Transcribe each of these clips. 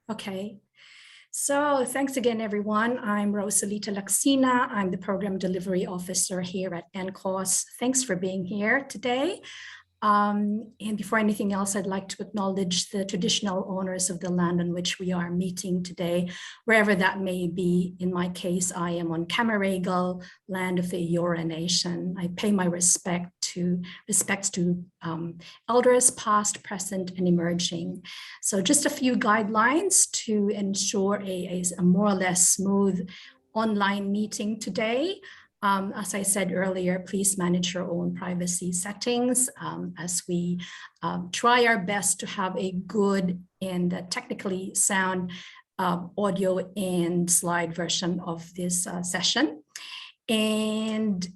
Okay. So thanks again, everyone. I'm Rosalita Laxina. I'm the Program Delivery Officer here at NCOSS. Thanks for being here today. And before anything else, I'd like to acknowledge the traditional owners of the land on which we are meeting today, wherever that may be. In my case, I am on Camaragal, land of the Eora Nation. I pay my respects to elders past, present, and emerging. So just a few guidelines to ensure a more or less smooth online meeting today. As I said earlier, please manage your own privacy settings as we try our best to have a good and technically sound audio and slide version of this session. And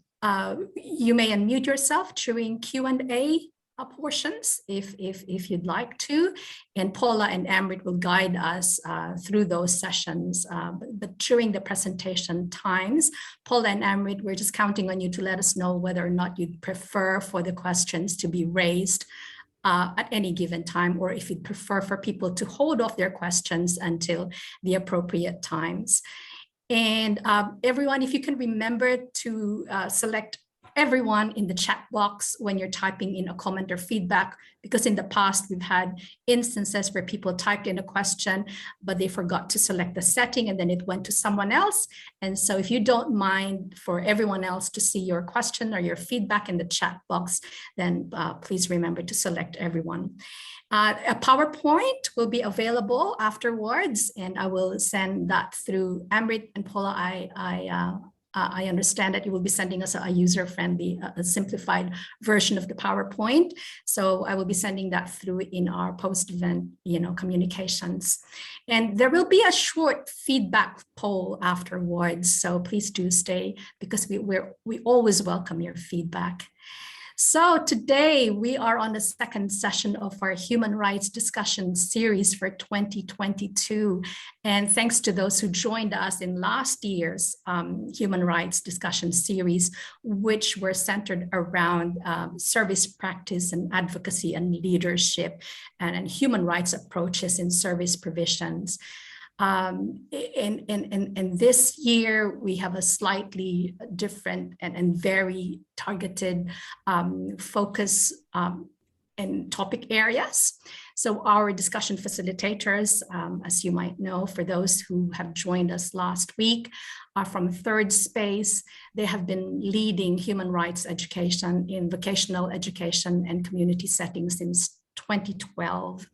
you may unmute yourself during Q&A portions if you'd like to, and Paula and Amrit will guide us through those sessions. But during the presentation times, Paula and Amrit, we're just counting on you to let us know whether or not you'd prefer for the questions to be raised at any given time, or if you'd prefer for people to hold off their questions until the appropriate times. And everyone, if you can remember to select everyone in the chat box when you're typing in a comment or feedback, because in the past we've had instances where people typed in a question, but they forgot to select the setting and then it went to someone else. And so if you don't mind for everyone else to see your question or your feedback in the chat box, then please remember to select everyone. A PowerPoint will be available afterwards, and I will send that through Amrit and Paula. I understand that you will be sending us a user-friendly, a simplified version of the PowerPoint. So I will be sending that through in our post-event, communications. And there will be a short feedback poll afterwards. So please do stay, because we always welcome your feedback. So today we are on the second session of our human rights discussion series for 2022. And thanks to those who joined us in last year's human rights discussion series, which were centered around service practice and advocacy and leadership and human rights approaches in service provisions. And this year, we have a slightly different and very targeted focus and topic areas. So our discussion facilitators, as you might know, for those who have joined us last week, are from Third Space. They have been leading human rights education in vocational education and community settings since 2012.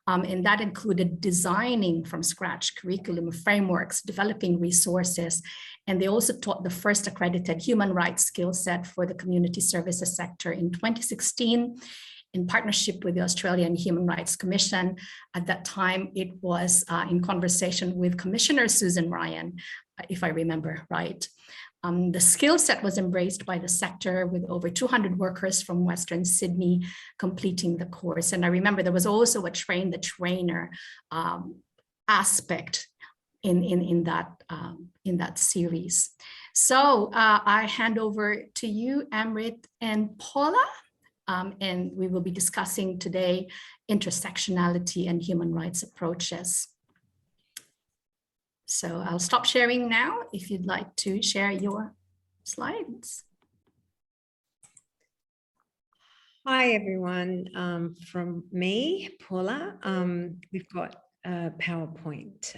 And that included designing from scratch curriculum frameworks, developing resources, and they also taught the first accredited human rights skill set for the community services sector in 2016 in partnership with the Australian Human Rights Commission. At that time, it was in conversation with Commissioner Susan Ryan, if I remember right. The skill set was embraced by the sector, with over 200 workers from Western Sydney completing the course. And I remember there was also a train the trainer aspect in that series. So I hand over to you, Amrit and Paula, and we will be discussing today intersectionality and human rights approaches. So I'll stop sharing now if you'd like to share your slides. Hi, everyone. From me, Paula, we've got a PowerPoint,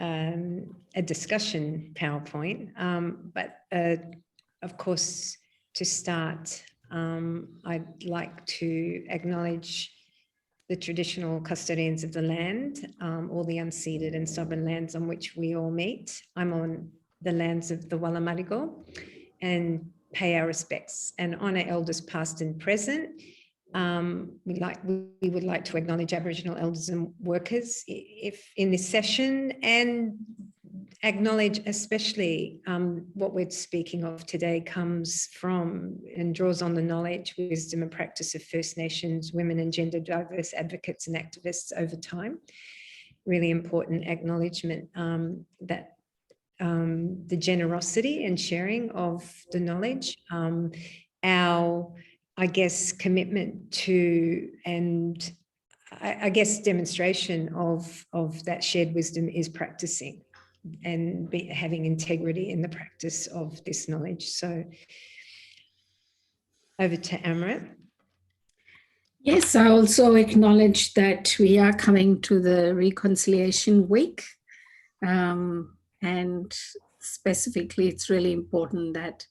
a discussion PowerPoint. But of course, to start, I'd like to acknowledge the traditional custodians of the land, all the unceded and sovereign lands on which we all meet. I'm on the lands of the Wallamadigal, and pay our respects and honour elders past and present. We would like to acknowledge Aboriginal elders and workers if in this session, and acknowledge especially what we're speaking of today comes from and draws on the knowledge, wisdom and practice of First Nations women and gender diverse advocates and activists over time. Really important acknowledgement that the generosity and sharing of the knowledge, our, I guess, commitment to and I guess, demonstration of that shared wisdom is practicing and having integrity in the practice of this knowledge. So over to Amrit. Yes, I also acknowledge that we are coming to the Reconciliation Week. And specifically, it's really important that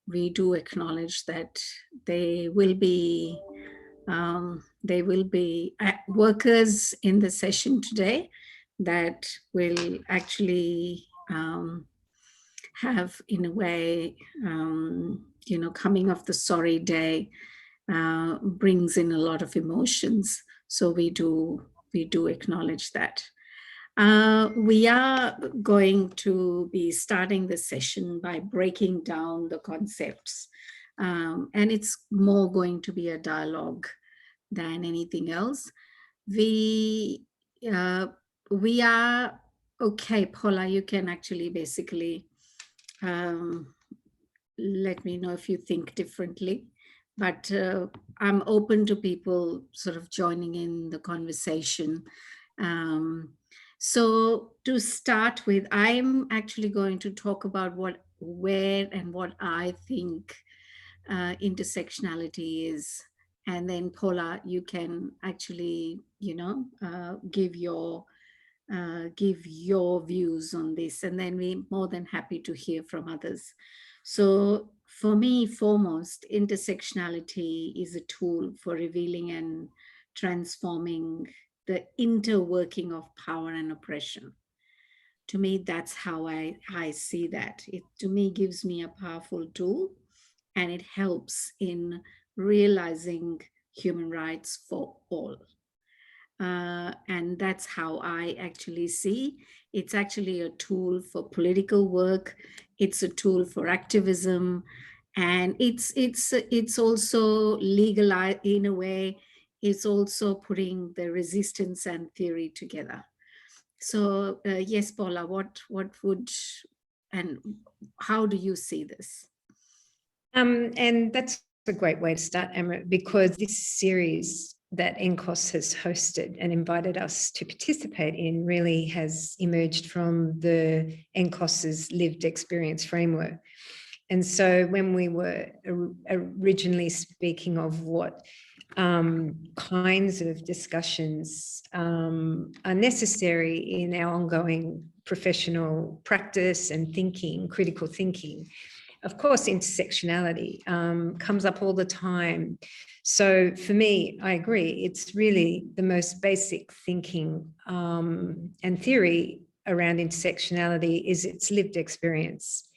we do acknowledge that there will be workers in the session today that will actually have, in a way, coming off the sorry day brings in a lot of emotions. So we do acknowledge that. We are going to be starting the session by breaking down the concepts. And it's more going to be a dialogue than anything else. We are, okay, Paula, you can actually basically let me know if you think differently. But I'm open to people sort of joining in the conversation. So to start with, I'm actually going to talk about where and what I think intersectionality is. And then Paula, you can actually, give your views on this, and then we're more than happy to hear from others. So for me, foremost, intersectionality is a tool for revealing and transforming the interworking of power and oppression. To me, that's how I see that. It, to me, gives me a powerful tool, and it helps in realizing human rights for all. And that's how I actually see. It's actually a tool for political work. It's a tool for activism, and it's also legal in a way. It's also putting the resistance and theory together. So yes, Paula, what would, and how do you see this? And that's a great way to start, Amrit, because this series that NCOSS has hosted and invited us to participate in really has emerged from the NCOSS's lived experience framework. And so when we were originally speaking of what kinds of discussions are necessary in our ongoing professional practice and thinking, critical thinking, of course, intersectionality comes up all the time. So for me, I agree, it's really the most basic thinking and theory around intersectionality is its lived experience.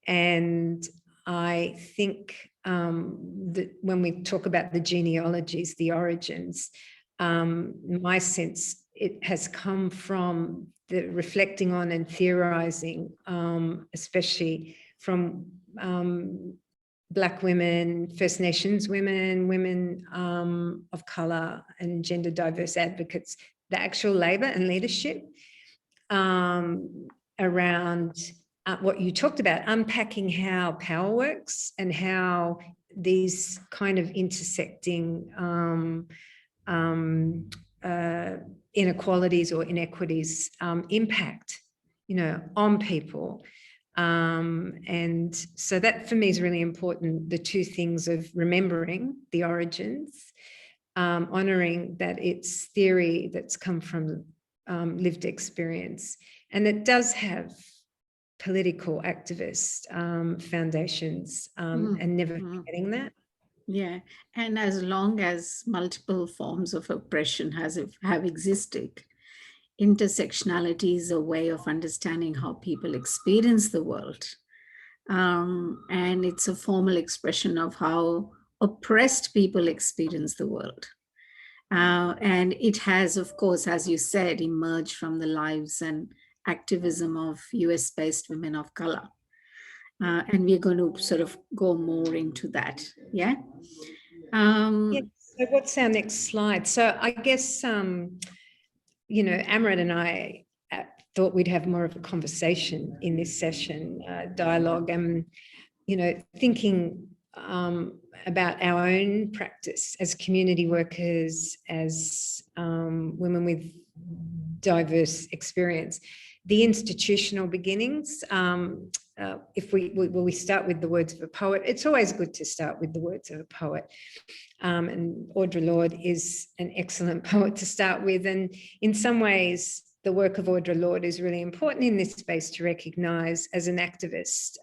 And I think that when we talk about the genealogies, the origins, my sense, it has come from the reflecting on and theorizing, especially from Black women, First Nations women, women of colour and gender diverse advocates, the actual labour and leadership around what you talked about, unpacking how power works and how these kind of intersecting inequalities or inequities impact, on people. And so that for me is really important, the two things of remembering the origins, honouring that it's theory that's come from lived experience, and it does have political activist foundations, and never forgetting that. Yeah, and as long as multiple forms of oppression have existed, intersectionality is a way of understanding how people experience the world. And it's a formal expression of how oppressed people experience the world. And it has, of course, as you said, emerged from the lives and activism of US-based women of color. And we're going to sort of go more into that, yeah? Yeah, so what's our next slide? So I guess, Amrit and I thought we'd have more of a conversation in this session, dialogue, and, thinking about our own practice as community workers, as women with diverse experience. The institutional beginnings, if we start with the words of a poet, it's always good to start with the words of a poet. And Audre Lorde is an excellent poet to start with. And in some ways, the work of Audre Lorde is really important in this space to recognise as an activist,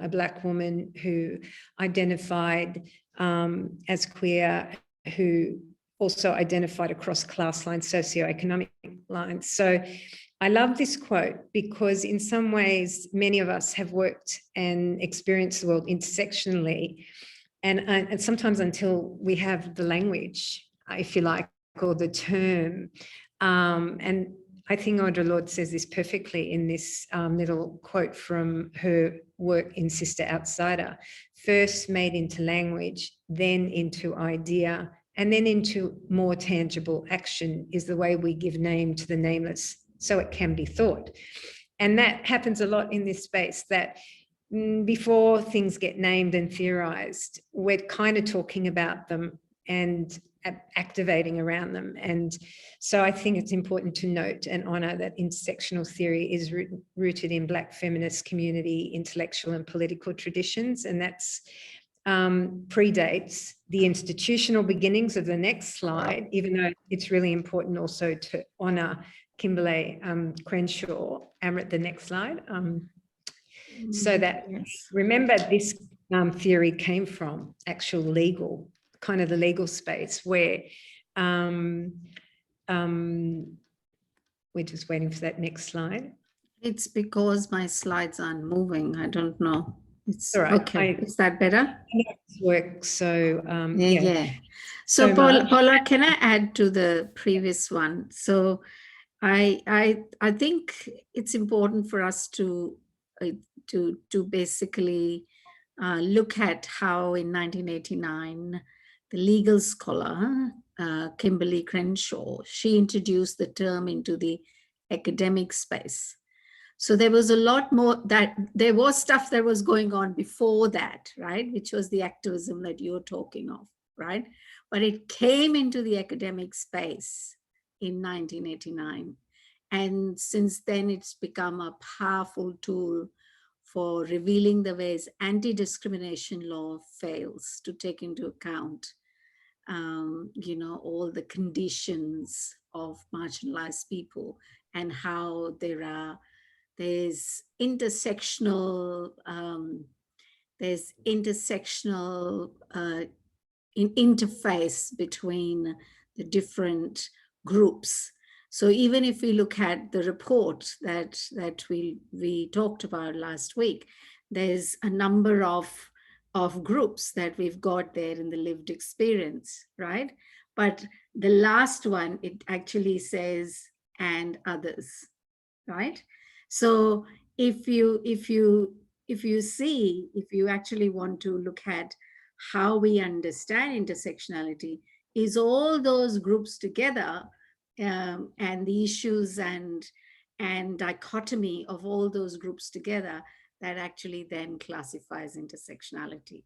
a Black woman who identified as queer, who also identified across class lines, socioeconomic lines. So I love this quote because in some ways, many of us have worked and experienced the world intersectionally. And sometimes until we have the language, if you like, or the term. And I think Audre Lorde says this perfectly in this little quote from her work in Sister Outsider. First made into language, then into idea, and then into more tangible action is the way we give name to the nameless so it can be thought. And that happens a lot in this space, that before things get named and theorized, we're kind of talking about them and activating around them. And so I think it's important to note and honor that intersectional theory is rooted in Black feminist community, intellectual and political traditions. And that's predates the institutional beginnings of the next slide, even though it's really important also to honor Kimberlé Crenshaw. Amrit, the next slide. So that, yes. remember, this theory came from actual legal, kind of the legal space where we're just waiting for that next slide. It's because my slides aren't moving. I don't know. It's all right. okay. Is that better? It's work. So yeah. So Paula, can I add to the previous one? So I think it's important for us to basically look at how in 1989 the legal scholar Kimberlé Crenshaw, she introduced the term into the academic space. So there was a lot more that there was stuff that was going on before that, right? Which was the activism that you're talking of, right? But it came into the academic space in 1989. And since then, it's become a powerful tool for revealing the ways anti-discrimination law fails to take into account, all the conditions of marginalized people and how there's intersectional interface between the different groups. So even if we look at the report that we talked about last week, there's a number of groups that we've got there in the lived experience, right? But the last one, it actually says, and others, right? So if you actually want to look at how we understand intersectionality, is all those groups together, and the issues and dichotomy of all those groups together that actually then classifies intersectionality.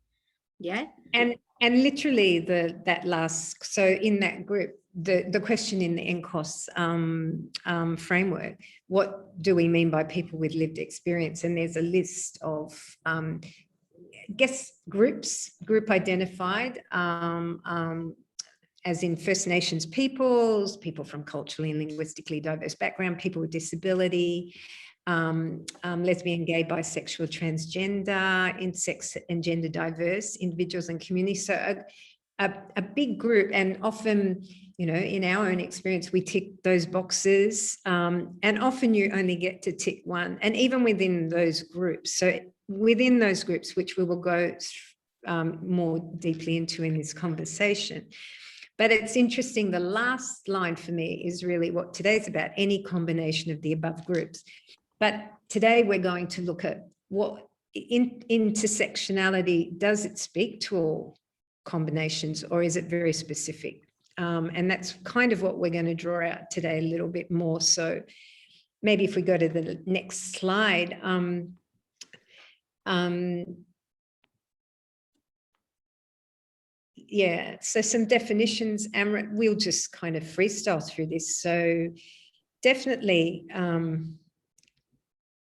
Yeah. And literally that last, so in that group, the question in the NCOSS framework, what do we mean by people with lived experience? And there's a list of, I guess, group identified, as in First Nations peoples, people from culturally and linguistically diverse background, people with disability, lesbian, gay, bisexual, transgender, intersex and gender diverse individuals and communities. So a big group, and often, in our own experience, we tick those boxes, and often you only get to tick one, and even within those groups. So within those groups, which we will go more deeply into in this conversation. But it's interesting, the last line for me is really what today's about, any combination of the above groups. But today we're going to look at what intersectionality, does it speak to all combinations, or is it very specific? And that's kind of what we're going to draw out today a little bit more. So maybe if we go to the next slide, yeah, so some definitions, Amrit, we'll just kind of freestyle through this. So definitely,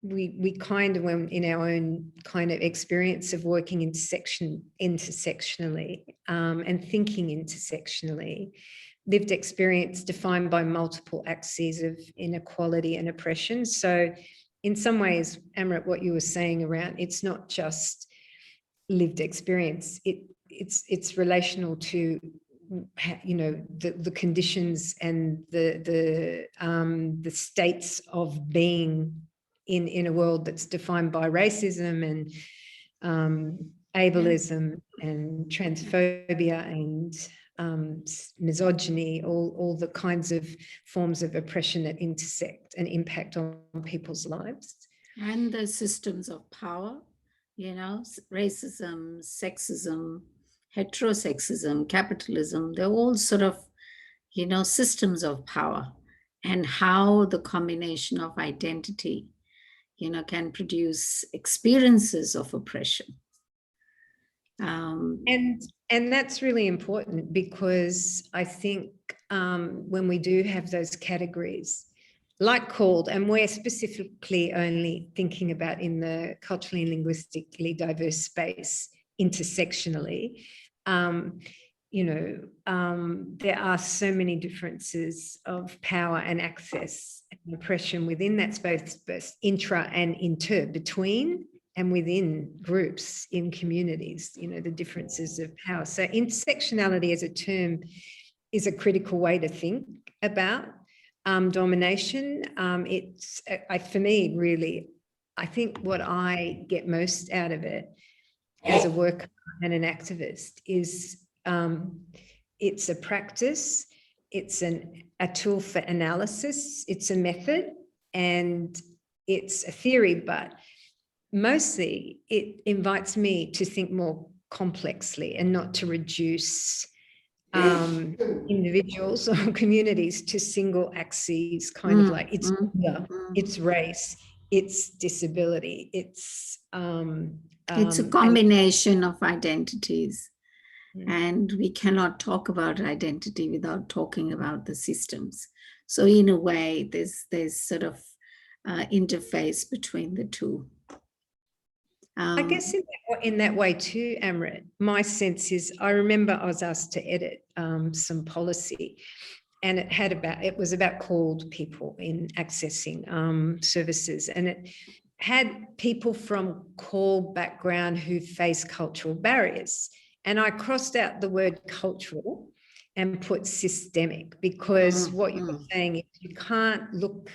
we kind of, when in our own kind of experience of working intersectionally and thinking intersectionally, lived experience defined by multiple axes of inequality and oppression. So in some ways, Amrit, what you were saying around, it's not just lived experience, it's relational to, you know, the conditions and the states of being in a world that's defined by racism and ableism and transphobia and misogyny, all the kinds of forms of oppression that intersect and impact on people's lives. And the systems of power, you know, racism, sexism, heterosexism, capitalism, they're all sort of, you know, systems of power, and how the combination of identity, you know, can produce experiences of oppression. And that's really important, because I think when we do have those categories, like called, and we're specifically only thinking about in the culturally and linguistically diverse space, intersectionally, you know, there are so many differences of power and access and oppression within that space, both intra and inter, between and within groups, in communities, you know, the differences of power. So intersectionality as a term is a critical way to think about domination. It's, for me, really, I think what I get most out of it as a worker and an activist is it's a practice, it's a tool for analysis, it's a method, and it's a theory, but mostly it invites me to think more complexly and not to reduce individuals or communities to single axes, kind of like it's gender, it's race, it's disability, it's a combination of identities. And we cannot talk about identity without talking about the systems. So in a way, there's sort of interface between the two. I guess in that way too, Amrit, my sense is, I remember I was asked to edit some policy, and it was about called people in accessing services, and it had people from called background who face cultural barriers. And I crossed out the word cultural and put systemic, because what you were saying is you can't look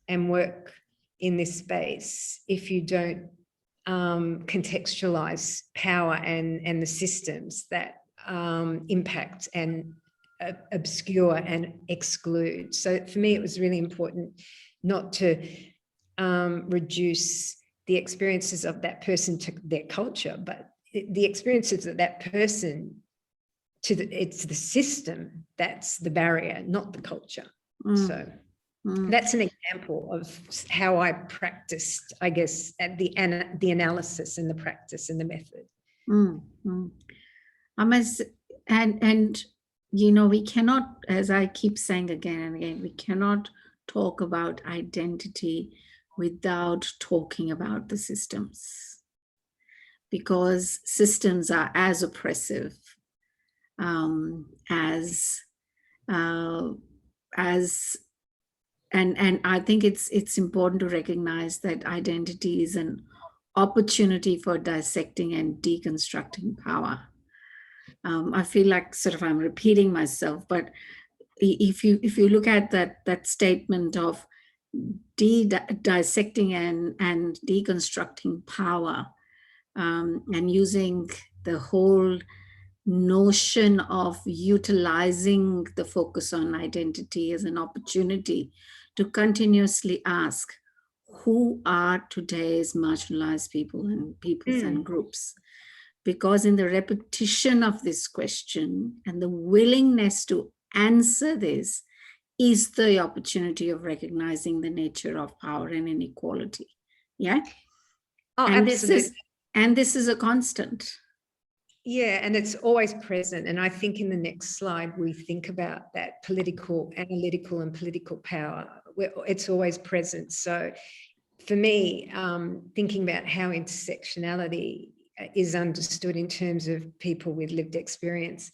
and work in this space if you don't contextualize power and the systems that impact and obscure and exclude. So for me, it was really important not to reduce the experiences of that person to their culture, but the experiences of that person it's the system that's the barrier, not the culture. So that's an example of how I practiced, I guess, at the analysis and the practice and the method. And you know, we cannot, as I keep saying again and again, we cannot talk about identity without talking about the systems, because systems are as oppressive and I think it's important to recognize that identity is an opportunity for dissecting and deconstructing power. I feel like sort of I'm repeating myself, but if you look at that statement of dissecting and deconstructing power, and using the whole notion of utilizing the focus on identity as an opportunity to continuously ask, who are today's marginalized people and peoples and groups? Because in the repetition of this question and the willingness to answer this is the opportunity of recognizing the nature of power and inequality. Yeah. Oh, and absolutely. this is a constant. Yeah, and it's always present. And I think in the next slide, we think about that political, analytical and political power. It's always present. So for me, thinking about how intersectionality is understood in terms of people with lived experience,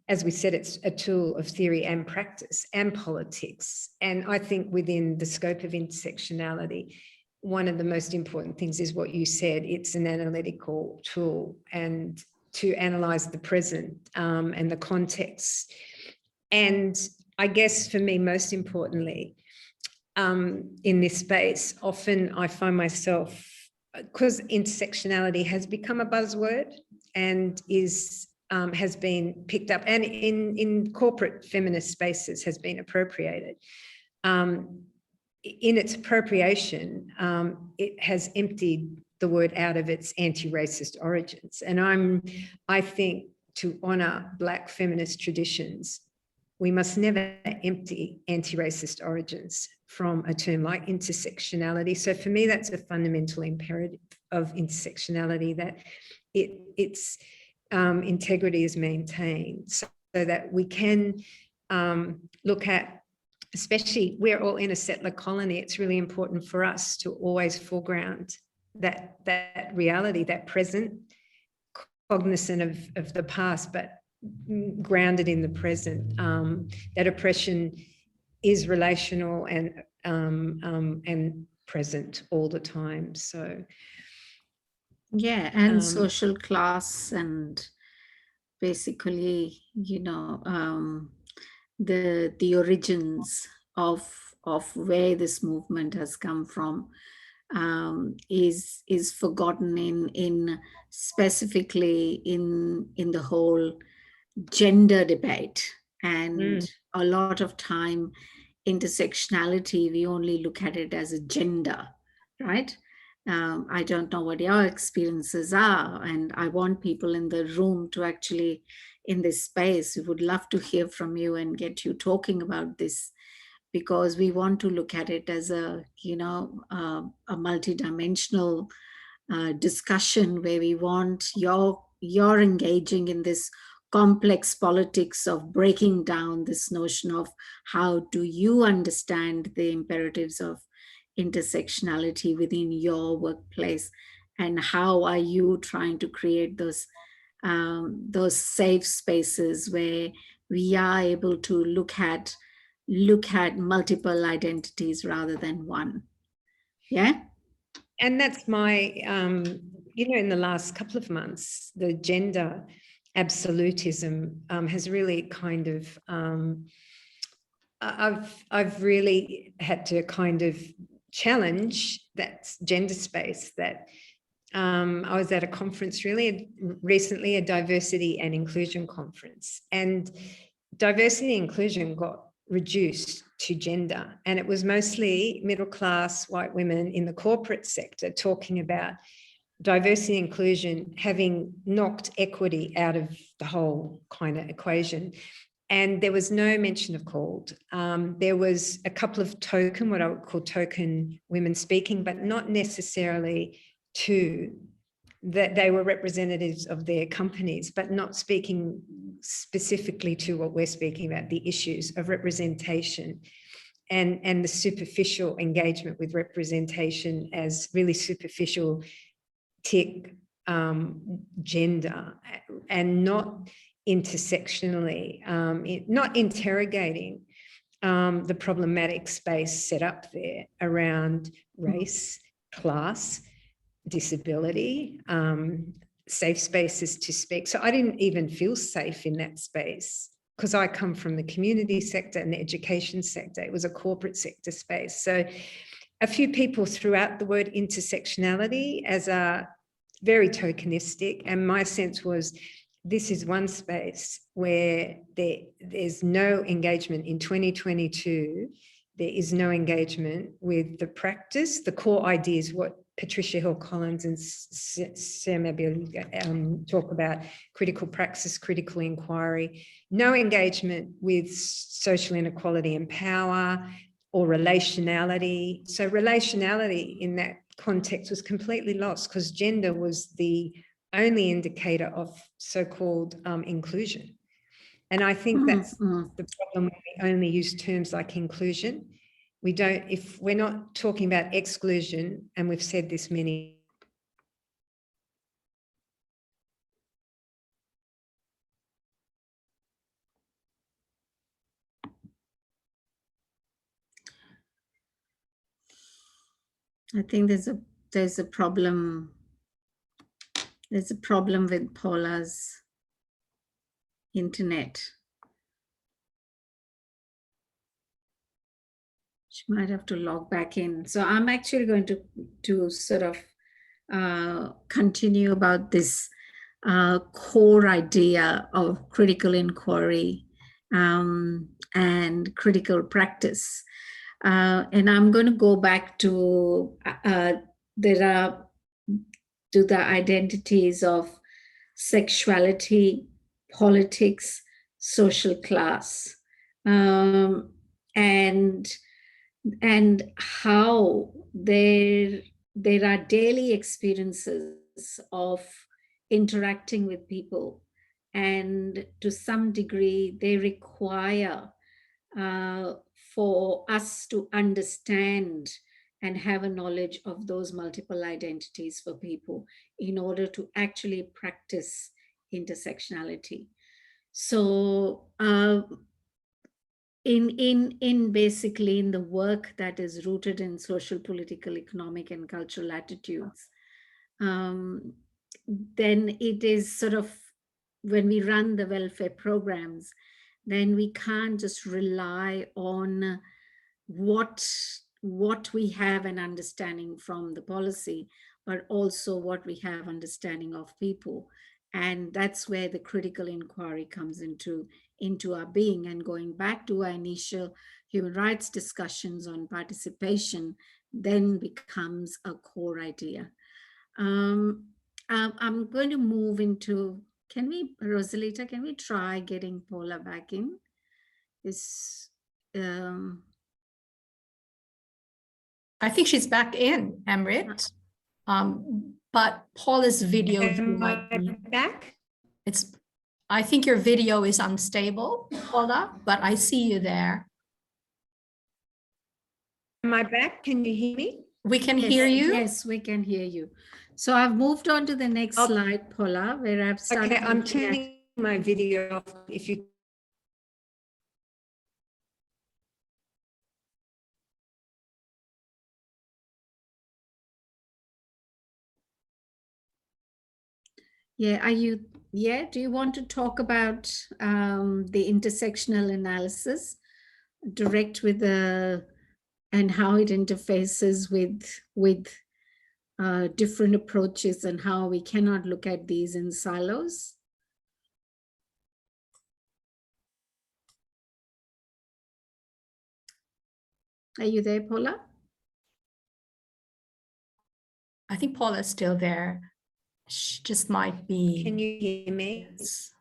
as we said, it's a tool of theory and practice and politics. And I think within the scope of intersectionality, one of the most important things is what you said, it's an analytical tool and to analyze the present and the context. And I guess for me, most importantly, in this space, often I find myself, because intersectionality has become a buzzword and has been picked up, and in corporate feminist spaces has been appropriated. In its appropriation, it has emptied the word out of its anti-racist origins. And I think to honour Black feminist traditions, we must never empty anti-racist origins from a term like intersectionality. So for me, that's a fundamental imperative of intersectionality, that its integrity is maintained, so that we can look at, especially we're all in a settler colony, it's really important for us to always foreground that reality, that present, cognizant of the past, but grounded in the present. That oppression is relational and present all the time. So yeah, and social class, and basically, the origins of where this movement has come from is forgotten in specifically in the whole gender debate. And a lot of time, intersectionality, we only look at it as a gender, right? I don't know what your experiences are, and I want people in the room to actually, in this space, we would love to hear from you and get you talking about this, because we want to look at it as a multidimensional discussion, where we want your engaging in this complex politics of breaking down this notion of how do you understand the imperatives of intersectionality within your workplace, and how are you trying to create those safe spaces where we are able to look at multiple identities rather than one. Yeah. And that's my, in the last couple of months, the gender absolutism has really kind of, I've really had to kind of challenge that gender space. That I was at a conference recently, a diversity and inclusion conference, and diversity and inclusion got reduced to gender, and it was mostly middle-class white women in the corporate sector talking about diversity and inclusion having knocked equity out of the whole kind of equation. And there was no mention of CALD. There was a couple of what I would call token women speaking, but not necessarily that they were representatives of their companies, but not speaking specifically to what we're speaking about, the issues of representation and the superficial engagement with representation as really superficial tick gender, and not intersectionally, not interrogating the problematic space set up there around race, class, disability, safe spaces to speak. So I didn't even feel safe in that space, because I come from the community sector and the education sector. It was a corporate sector space. So a few people threw out the word intersectionality as a very tokenistic, and my sense was this is one space where there's no engagement in 2022. There is no engagement with the practice, the core ideas, what Patricia Hill Collins and Sam Abiel talk about: critical praxis, critical inquiry. No engagement with social inequality and power or relationality. So relationality in that context was completely lost, because gender was the only indicator of so-called inclusion. And I think that's the problem when we only use terms like inclusion. We don't, if we're not talking about exclusion, and we've said this many. I think there's a problem. There's a problem with Paula's internet. She might have to log back in. So I'm actually going to sort of continue about this core idea of critical inquiry and critical practice. And I'm going to go back to the identities of sexuality, politics, social class, and how there are daily experiences of interacting with people, and to some degree they require for us to understand and have a knowledge of those multiple identities for people in order to actually practice intersectionality. So in basically in the work that is rooted in social, political, economic, and cultural attitudes, then it is sort of, when we run the welfare programs, then we can't just rely on what we have an understanding from the policy, but also what we have understanding of people. And that's where the critical inquiry comes into our being. And going back to our initial human rights discussions on participation, then becomes a core idea. I'm going to move into, Rosalita, can we try getting Paula back in? I think she's back in, Amrit. But Paula's video might be back. I think your video is unstable, Paula, but I see you there. Am I back? Can you hear me? We can hear you. Yes, we can hear you. So I've moved on to the next slide, Paula, where I've started. Okay, I'm turning my video off. If you. Yeah, do you want to talk about the intersectional analysis, direct with and how it interfaces with different approaches, and how we cannot look at these in silos? Are you there, Paula? I think Paula's still there. She just might be. Can you hear me? Yes.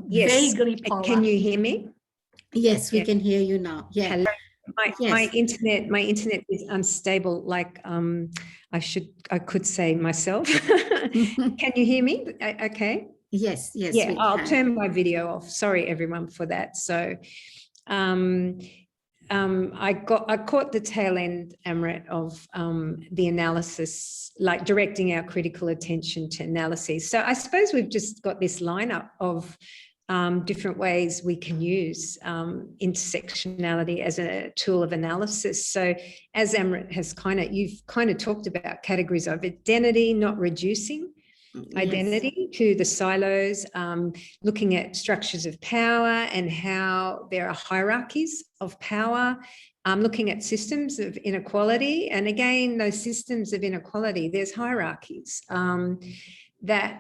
Yes. Vaguely, Paula. Can you hear me? Yes, we can hear you now. Yeah. Hello. My internet is unstable. Like I could say myself. Can you hear me? Okay. Yes. Yeah, I'll turn my video off. Sorry, everyone, for that. So, I caught the tail end, Amrit, of the analysis, like directing our critical attention to analyses. So I suppose we've just got this lineup of different ways we can use intersectionality as a tool of analysis. So as Amrit has you've kind of talked about categories of identity, not reducing identity to the silos, looking at structures of power and how there are hierarchies of power, looking at systems of inequality. And again, those systems of inequality, there's hierarchies. The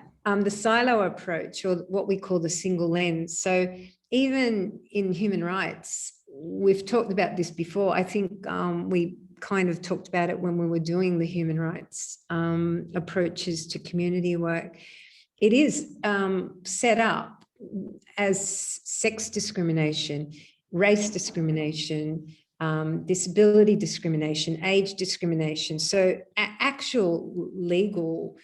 silo approach, or what we call the single lens. So even in human rights, we've talked about this before. I think we kind of talked about it when we were doing the human rights approaches to community work. It is set up as sex discrimination, race discrimination, disability discrimination, age discrimination. So actual legal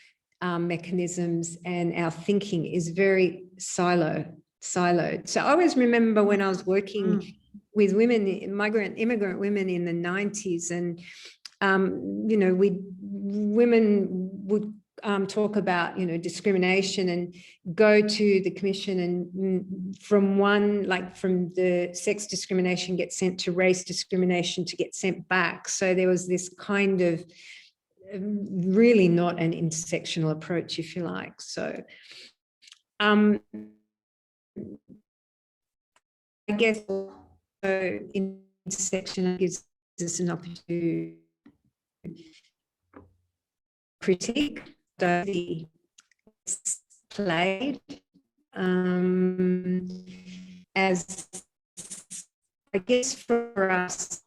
mechanisms and our thinking is very siloed. So I always remember when I was working with women, immigrant women in the 90s, and you know, women would talk about, you know, discrimination and go to the commission, and from the sex discrimination get sent to race discrimination to get sent back. So there was this kind of really not an intersectional approach, if you like. So I guess intersection gives us an opportunity to critique the played as, I guess, for us.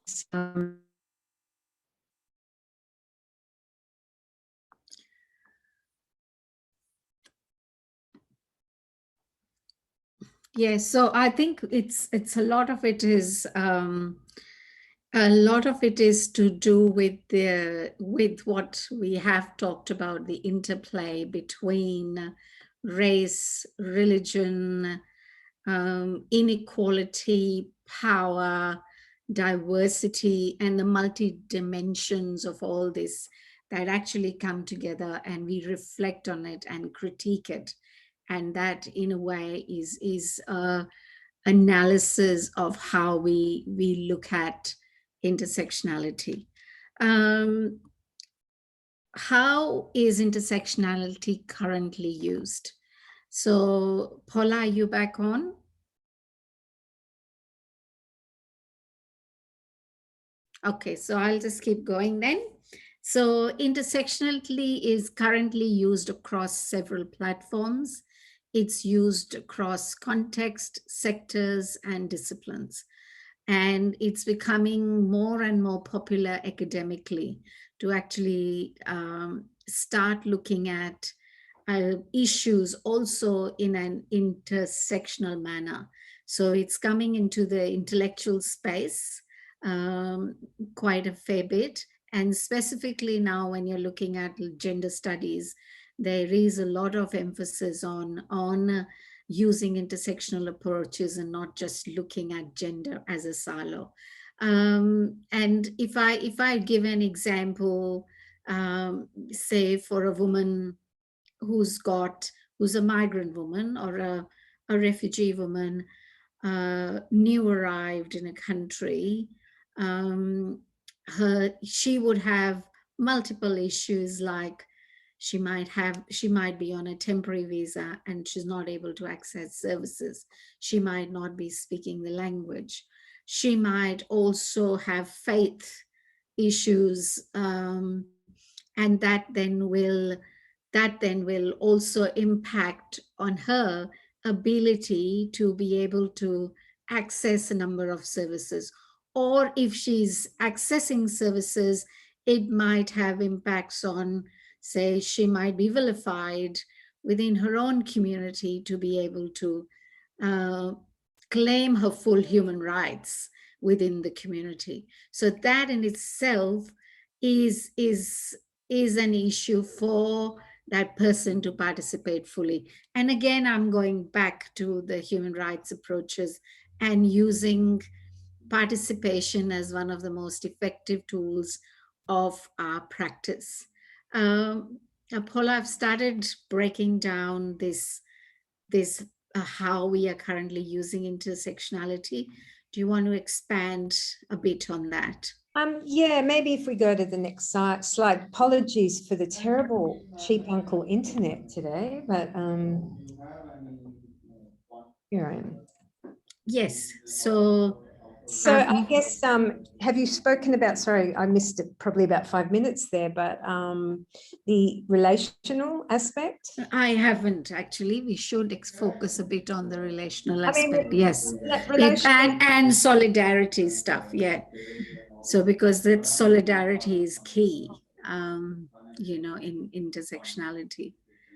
Yes, so I think it's a lot of it is to do with what we have talked about, the interplay between race, religion, inequality, power, diversity, and the multi dimensions of all this that actually come together, and we reflect on it and critique it. And that, in a way, is analysis of how we look at intersectionality. How is intersectionality currently used? So, Paula, are you back on? Okay, so I'll just keep going then. So intersectionality is currently used across several platforms. It's used across context, sectors, and disciplines. And it's becoming more and more popular academically to actually start looking at issues also in an intersectional manner. So it's coming into the intellectual space quite a fair bit. And specifically now, when you're looking at gender studies, there is a lot of emphasis on using intersectional approaches and not just looking at gender as a silo. And if I give an example, say for a woman who's a migrant woman or a refugee woman, new arrived in a country, she would have multiple issues, like she might be on a temporary visa and she's not able to access services. She might not be speaking the language. She might also have faith issues, and that then will also impact on her ability to be able to access a number of services. Or if she's accessing services, it might have impacts on, say, she might be vilified within her own community to be able to claim her full human rights within the community. So that in itself is an issue for that person to participate fully. And again, I'm going back to the human rights approaches and using participation as one of the most effective tools of our practice. Paula, I've started breaking down this how we are currently using intersectionality. Do you want to expand a bit on that? Yeah, maybe if we go to the next slide. Apologies for the terrible cheap uncle internet today, but here I am. Yes. So I guess, have you spoken about, sorry, I missed it, probably about 5 minutes there, but the relational aspect? I haven't actually. We should focus a bit on the relational aspect. Yes. And solidarity stuff. Yeah. So because that solidarity is key, in intersectionality.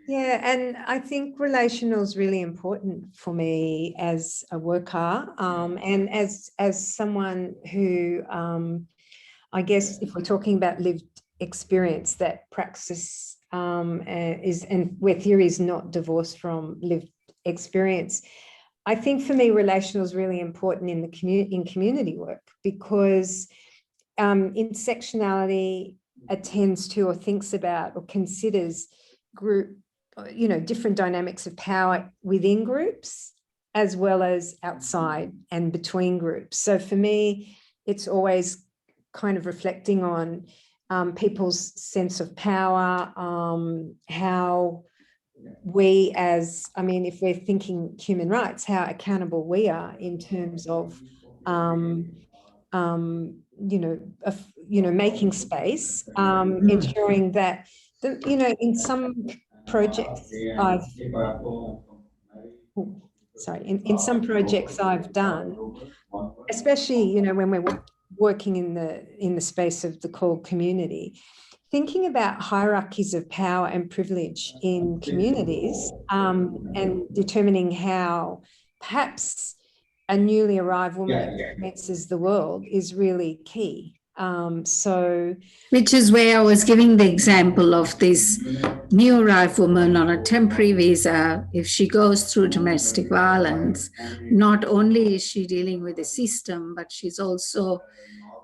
Yeah, and I think relational is really important for me as a worker, and as someone who, I guess, if we're talking about lived experience, that praxis is, and where theory is not divorced from lived experience. I think for me, relational is really important in the community work, because intersectionality attends to or thinks about or considers group, different dynamics of power within groups as well as outside and between groups. So for me, it's always kind of reflecting on people's sense of power, how we if we're thinking human rights, how accountable we are in terms of making space, ensuring that in some projects in some projects I've done, especially when we're working in the space of the core community, thinking about hierarchies of power and privilege in communities, and determining how perhaps a newly arrived woman experiences the world is really key. Which is where I was giving the example of this new arrived woman on a temporary visa. If she goes through domestic violence, not only is she dealing with the system, but she's also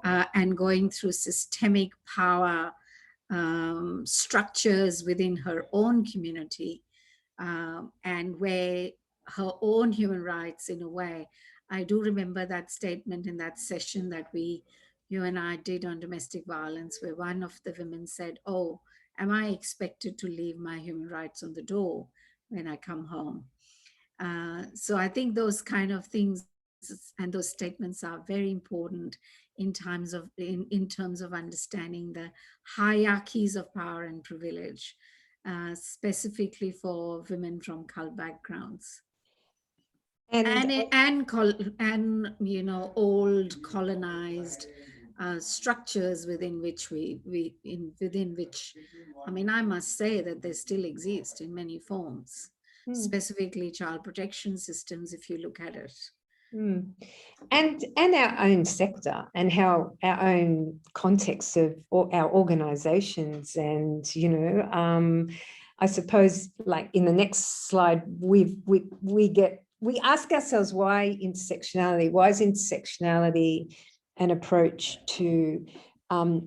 and going through systemic power structures within her own community, and where her own human rights, in a way. I do remember that statement in that session that you and I did on domestic violence, where one of the women said, "Oh, am I expected to leave my human rights on the door when I come home?" So I think those kind of things and those statements are very important in terms of understanding the hierarchies of power and privilege, specifically for women from cult backgrounds. And old colonized structures within which I must say that they still exist in many forms, specifically child protection systems, if you look at it. And our own sector and how our own context of our organizations. And I suppose, like in the next slide, we ask ourselves, why is intersectionality an approach to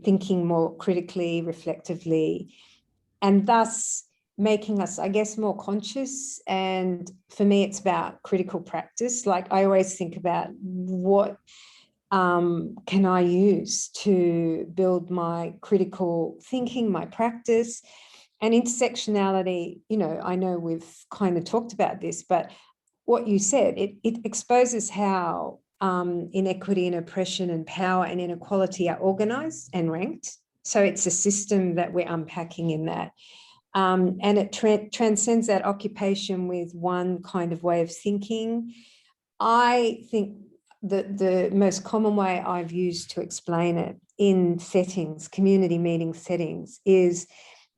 thinking more critically, reflectively, and thus making us, I guess, more conscious. And for me, it's about critical practice. Like, I always think about what can I use to build my critical thinking, my practice. And intersectionality, I know we've kind of talked about this, but what you said, it exposes how inequity and oppression and power and inequality are organized and ranked. So it's a system that we're unpacking in that. And it transcends that occupation with one kind of way of thinking. I think that the most common way I've used to explain it in settings, community meeting settings, is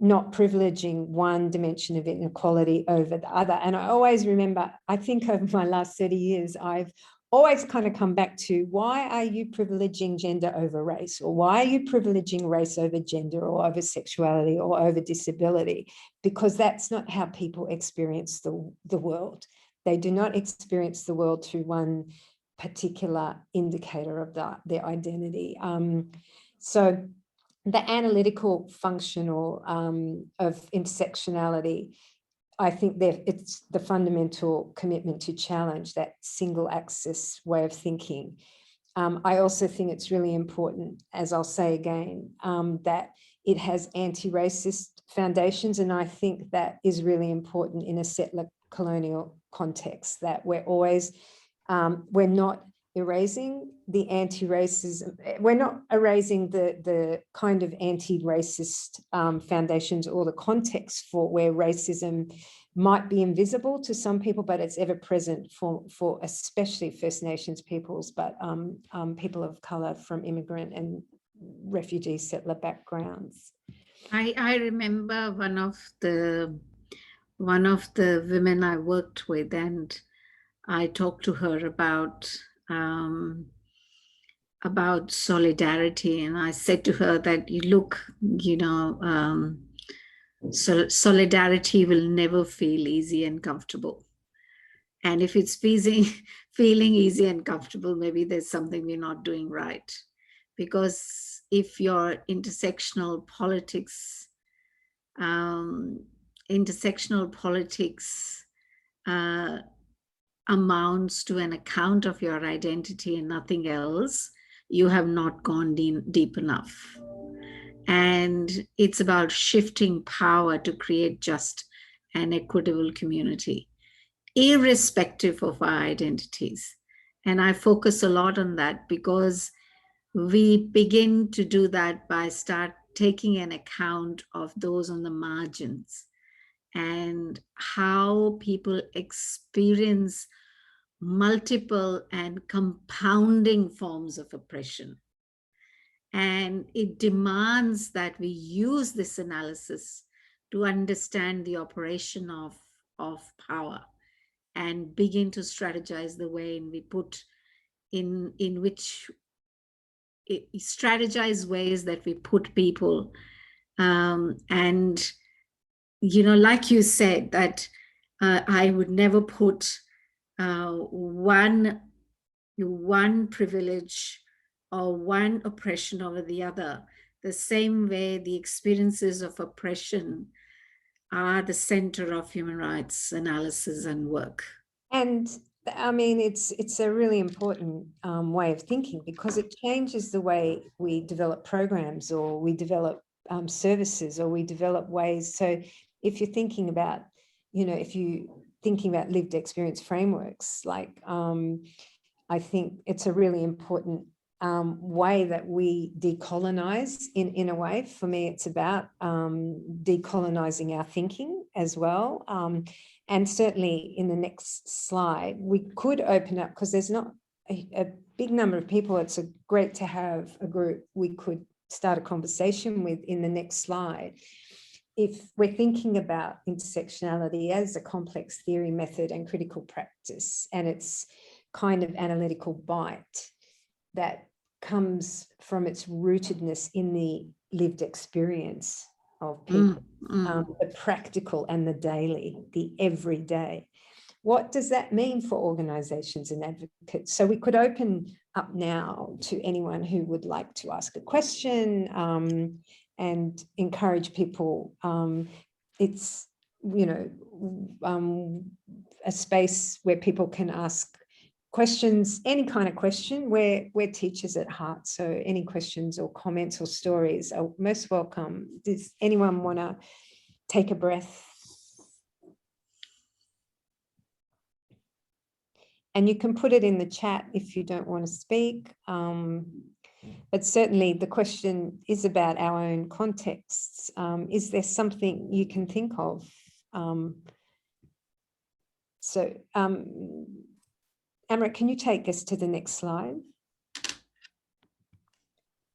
not privileging one dimension of inequality over the other. And I always remember, I think over my last 30 years, I've always kind of come back to, why are you privileging gender over race? Or why are you privileging race over gender, or over sexuality, or over disability? Because that's not how people experience the world. They do not experience the world through one particular indicator of their identity. So the analytical function of intersectionality, I think that it's the fundamental commitment to challenge that single axis way of thinking. I also think it's really important, as I'll say again, that it has anti-racist foundations. And I think that is really important in a settler colonial context, that we're always, we're not erasing the anti-racism, we're not erasing the kind of anti-racist foundations or the context for where racism might be invisible to some people, but it's ever present for especially First Nations peoples, but people of colour from immigrant and refugee settler backgrounds. I remember one of the one of the women I worked with, and I talked to her about solidarity, and I said to her that so solidarity will never feel easy and comfortable. And if it's feeling easy and comfortable, maybe there's something we're not doing right. Because if your intersectional politics amounts to an account of your identity and nothing else, you have not gone deep enough. And it's about shifting power to create just and equitable community, irrespective of our identities. And I focus a lot on that because we begin to do that by start taking an account of those on the margins and how people experience multiple and compounding forms of oppression. And it demands that we use this analysis to understand the operation of power and begin to strategize the way in which strategize ways that we put people. And, like you said, that I would never put one privilege or one oppression over the other, the same way the experiences of oppression are the center of human rights analysis and work. And I mean, it's a really important way of thinking, because it changes the way we develop programs, or we develop services, or we develop ways. So if you're thinking about, lived experience frameworks, like I think it's a really important way that we decolonize in a way. For me, it's about decolonizing our thinking as well. And certainly in the next slide, we could open up, because there's not a big number of people. It's great to have a group we could start a conversation with in the next slide. If we're thinking about intersectionality as a complex theory, method, and critical practice, and its kind of analytical bite that comes from its rootedness in the lived experience of people, the practical and the daily, the everyday. What does that mean for organisations and advocates? So we could open up now to anyone who would like to ask a question and encourage people. It's, a space where people can ask questions, any kind of question. We're teachers at heart, so any questions or comments or stories are most welcome. Does anyone want to take a breath? And you can put it in the chat if you don't want to speak. But certainly the question is about our own contexts. Is there something you can think of? Amrit, can you take us to the next slide?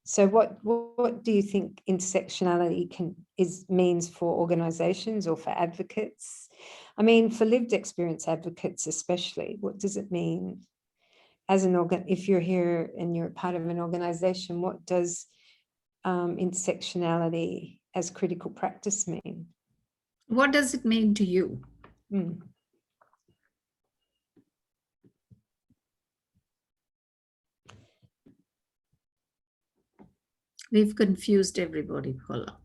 So what do you think intersectionality means for organisations or for advocates? I mean, for lived experience advocates especially, what does it mean? If you're here and you're part of an organisation, what does intersectionality as critical practice mean? What does it mean to you? We've confused everybody, Paula.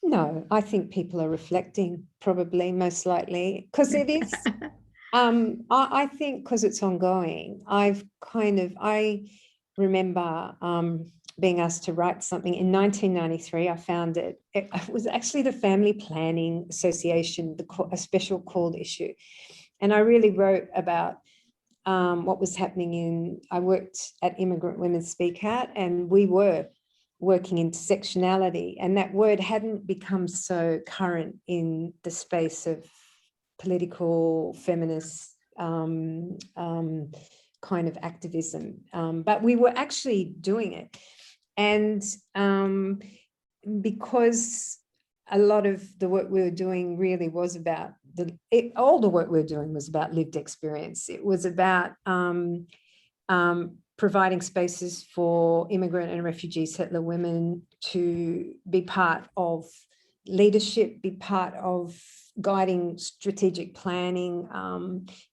No, I think people are reflecting, probably, most likely, because it is. I think because it's ongoing. I remember being asked to write something in 1993. I found it was actually the Family Planning Association, a special called issue, and I really wrote about what was happening I worked at Immigrant Women Speak Out, and we were working intersectionality, and that word hadn't become so current in the space of political feminist kind of activism, but we were actually doing it. And because a lot of the work we were doing really was about all the work we're doing was about lived experience. It was about providing spaces for immigrant and refugee settler women to be part of leadership, be part of guiding strategic planning,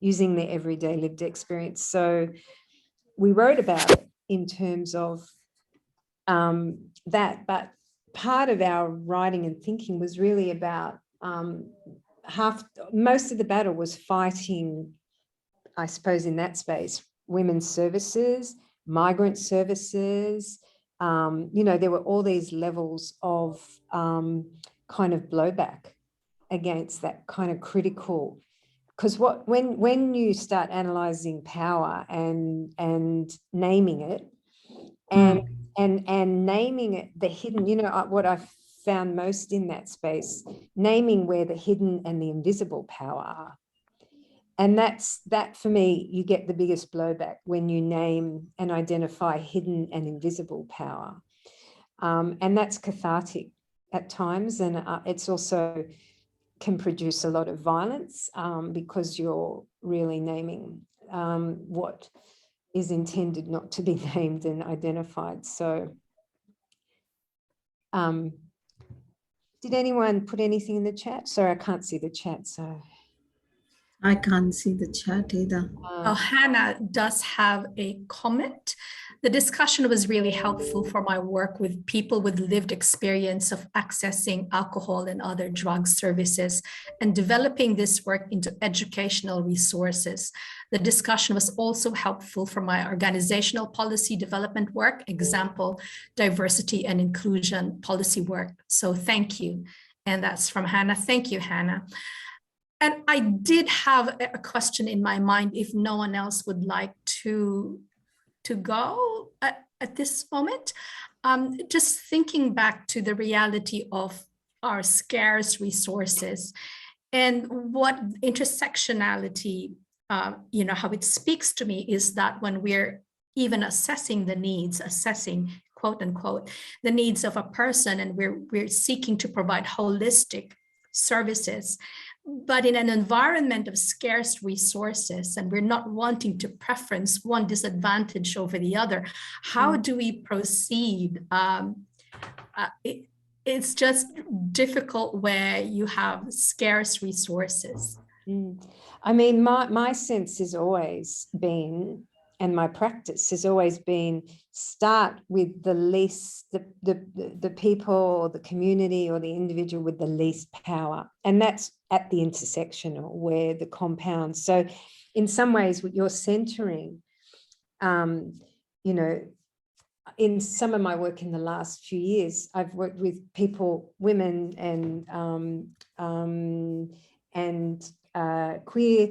using their everyday lived experience. So we wrote about it in terms of that, but part of our writing and thinking was really about most of the battle was fighting, I suppose, in that space, women's services, migrant services. There were all these levels of kind of blowback against that kind of critical, because when you start analyzing power and naming it and naming it, the hidden, what I've found most in that space, naming where the hidden and the invisible power are. And that for me, you get the biggest blowback when you name and identify hidden and invisible power. And that's cathartic at times. And it's also can produce a lot of violence because you're really naming what is intended not to be named and identified. So did anyone put anything in the chat? Sorry, I can't see the chat, so. I can't see the chat either. Hannah does have a comment. The discussion was really helpful for my work with people with lived experience of accessing alcohol and other drug services and developing this work into educational resources. The discussion was also helpful for my organizational policy development work, example, diversity and inclusion policy work. So thank you. And that's from Hannah. Thank you, Hannah. And I did have a question in my mind if no one else would like to go at this moment. Just thinking back to the reality of our scarce resources and what intersectionality, how it speaks to me is that when we're even assessing the needs, quote unquote, the needs of a person, and we're seeking to provide holistic services, but in an environment of scarce resources, and we're not wanting to preference one disadvantage over the other, how do we proceed? It's just difficult where you have scarce resources. I mean, my sense has always been, and my practice has always been, start with the least, the people or the community or the individual with the least power. And that's at the intersectional, where the compounds. So in some ways, what you're centering, in some of my work in the last few years, I've worked with people, women and queer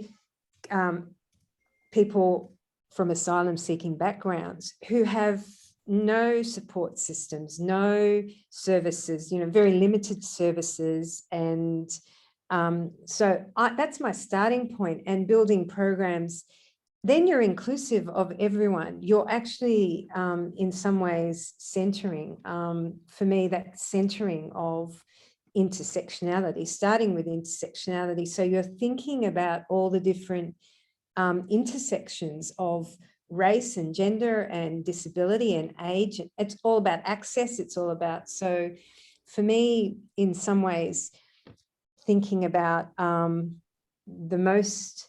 people from asylum-seeking backgrounds who have no support systems, no services, very limited services. And so that's my starting point, and building programs. Then you're inclusive of everyone. You're actually, in some ways, centering. For me, that centering of intersectionality, starting with intersectionality. So you're thinking about all the different intersections of race and gender and disability and age. It's all about access. It's all about, so for me, in some ways, thinking about the most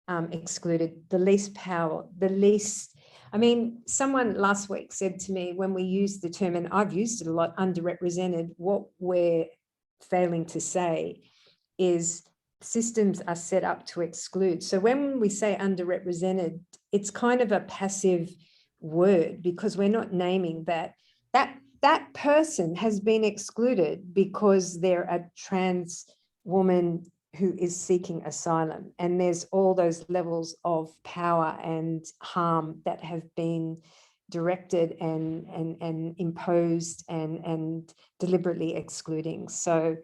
excluded, the least power, the least, someone last week said to me, when we use the term, and I've used it a lot, underrepresented, what we're failing to say is systems are set up to exclude. So when we say underrepresented, it's kind of a passive word, because we're not naming that person has been excluded because they're a trans woman who is seeking asylum. And there's all those levels of power and harm that have been directed and imposed and deliberately excluding. So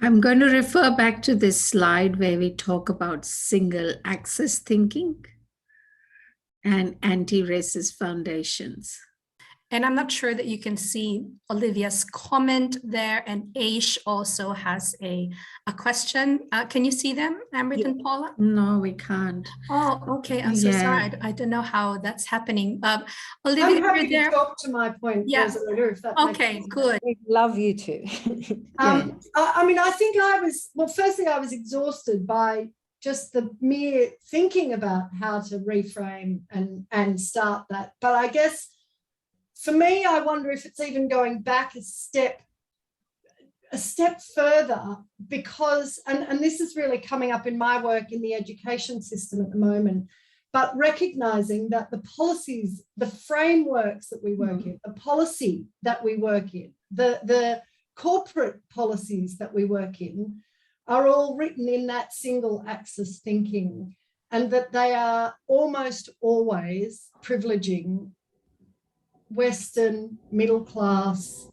I'm going to refer back to this slide where we talk about single access thinking and anti-racist foundations. And I'm not sure that you can see Olivia's comment there, and Aish also has a question. Can you see them, Amrit and Paula? No, we can't. Oh, okay. I'm so sorry. I don't know how that's happening. Olivia, I'm happy you're there. to talk to my point, Yeah. Rosalind, if that Okay, makes sense. good. We'd love you to. I mean, I think well, firstly, I was exhausted by just the mere thinking about how to reframe and start that. But I guess for me, I wonder if it's even going back a step further, because, and this is really coming up in my work in the education system at the moment, but recognizing that the policies, the frameworks that we work in, the policy that we work in, the corporate policies that we work in are all written in that single axis thinking, and that they are almost always privileging Western middle class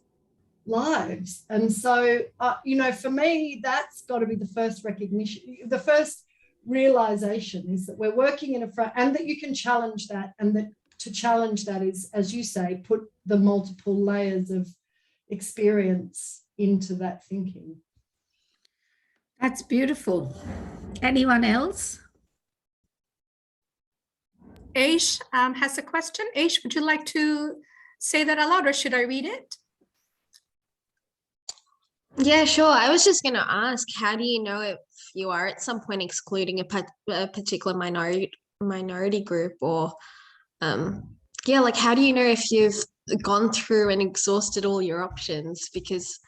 lives. And so, you know, for me, that's got to be the first recognition, the first realization is that we're working in a front, and that you can challenge that, and that to challenge that is, as you say, put the multiple layers of experience into that thinking. That's beautiful. Anyone else? Aish has a question. Aish, would you like to say that aloud, or should I read it? Yeah, sure. I was just going to ask, how do you know if you are at some point excluding a particular minority group, or yeah, like how do you know if you've gone through and exhausted all your options? Because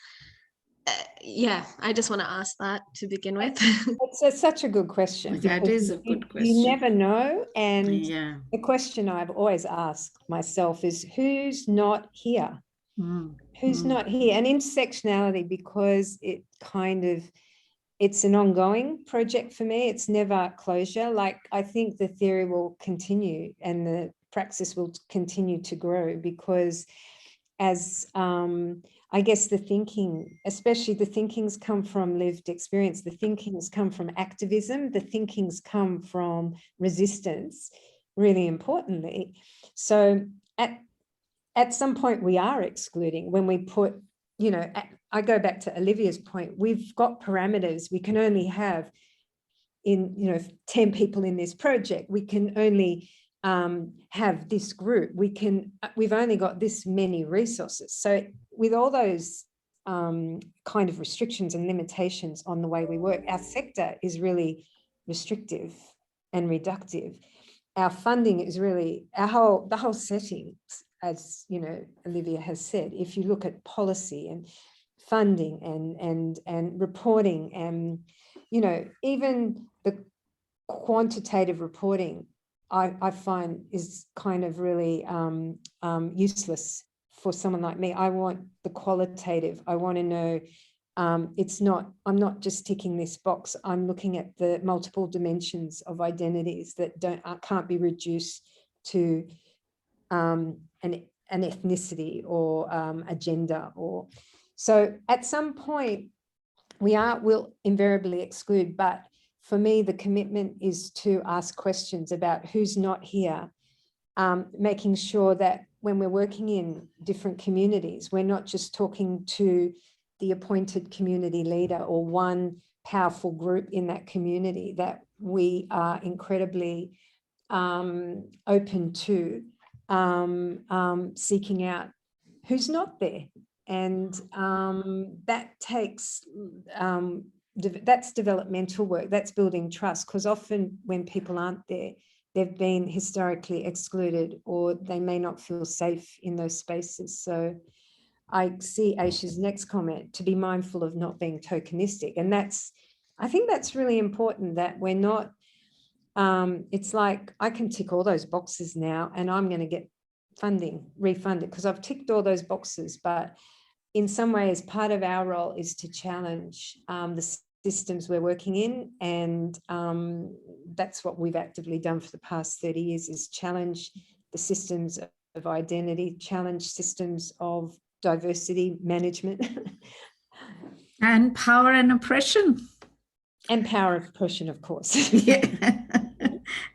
yeah, I just want to ask that to begin with. It's such a good question. That is a good question. You never know. And Yeah. the question I've always asked myself is, who's not here? Who's not here? And intersectionality, because it kind of, it's an ongoing project for me. It's never closure. Like, I think the theory will continue and the praxis will continue to grow, because as I guess the thinking, especially the thinkings come from lived experience, the thinkings come from activism, the thinkings come from resistance, really importantly. So at some point we are excluding when we put, you know, I go back to Olivia's point, we've got parameters. We can only have, in, you know, 10 people in this project, we can only have this group, we've only got this many resources. So with all those kind of restrictions and limitations on the way we work, our sector is really restrictive and reductive. Our funding is really, the whole setting, as you know, Olivia has said, if you look at policy and funding and reporting, and, you know, even the quantitative reporting, I find is kind of really useless for someone like me. I want the qualitative. I want to know, I'm not just ticking this box. I'm looking at the multiple dimensions of identities that can't be reduced to an ethnicity or a gender. Or so at some point we'll invariably exclude, but for me, the commitment is to ask questions about who's not here, making sure that when we're working in different communities, we're not just talking to the appointed community leader or one powerful group in that community, that we are incredibly open to seeking out who's not there. And that takes, that's developmental work, that's building trust, because often when people aren't there, they've been historically excluded, or they may not feel safe in those spaces. So I see Aisha's next comment, to be mindful of not being tokenistic. And I think that's really important, that we're not, it's like, I can tick all those boxes now and I'm going to get funding, refunded, because I've ticked all those boxes. But in some ways, part of our role is to challenge the systems we're working in. And that's what we've actively done for the past 30 years, is challenge the systems of identity, challenge systems of diversity management. And power and oppression. And power of oppression, of course. Yeah.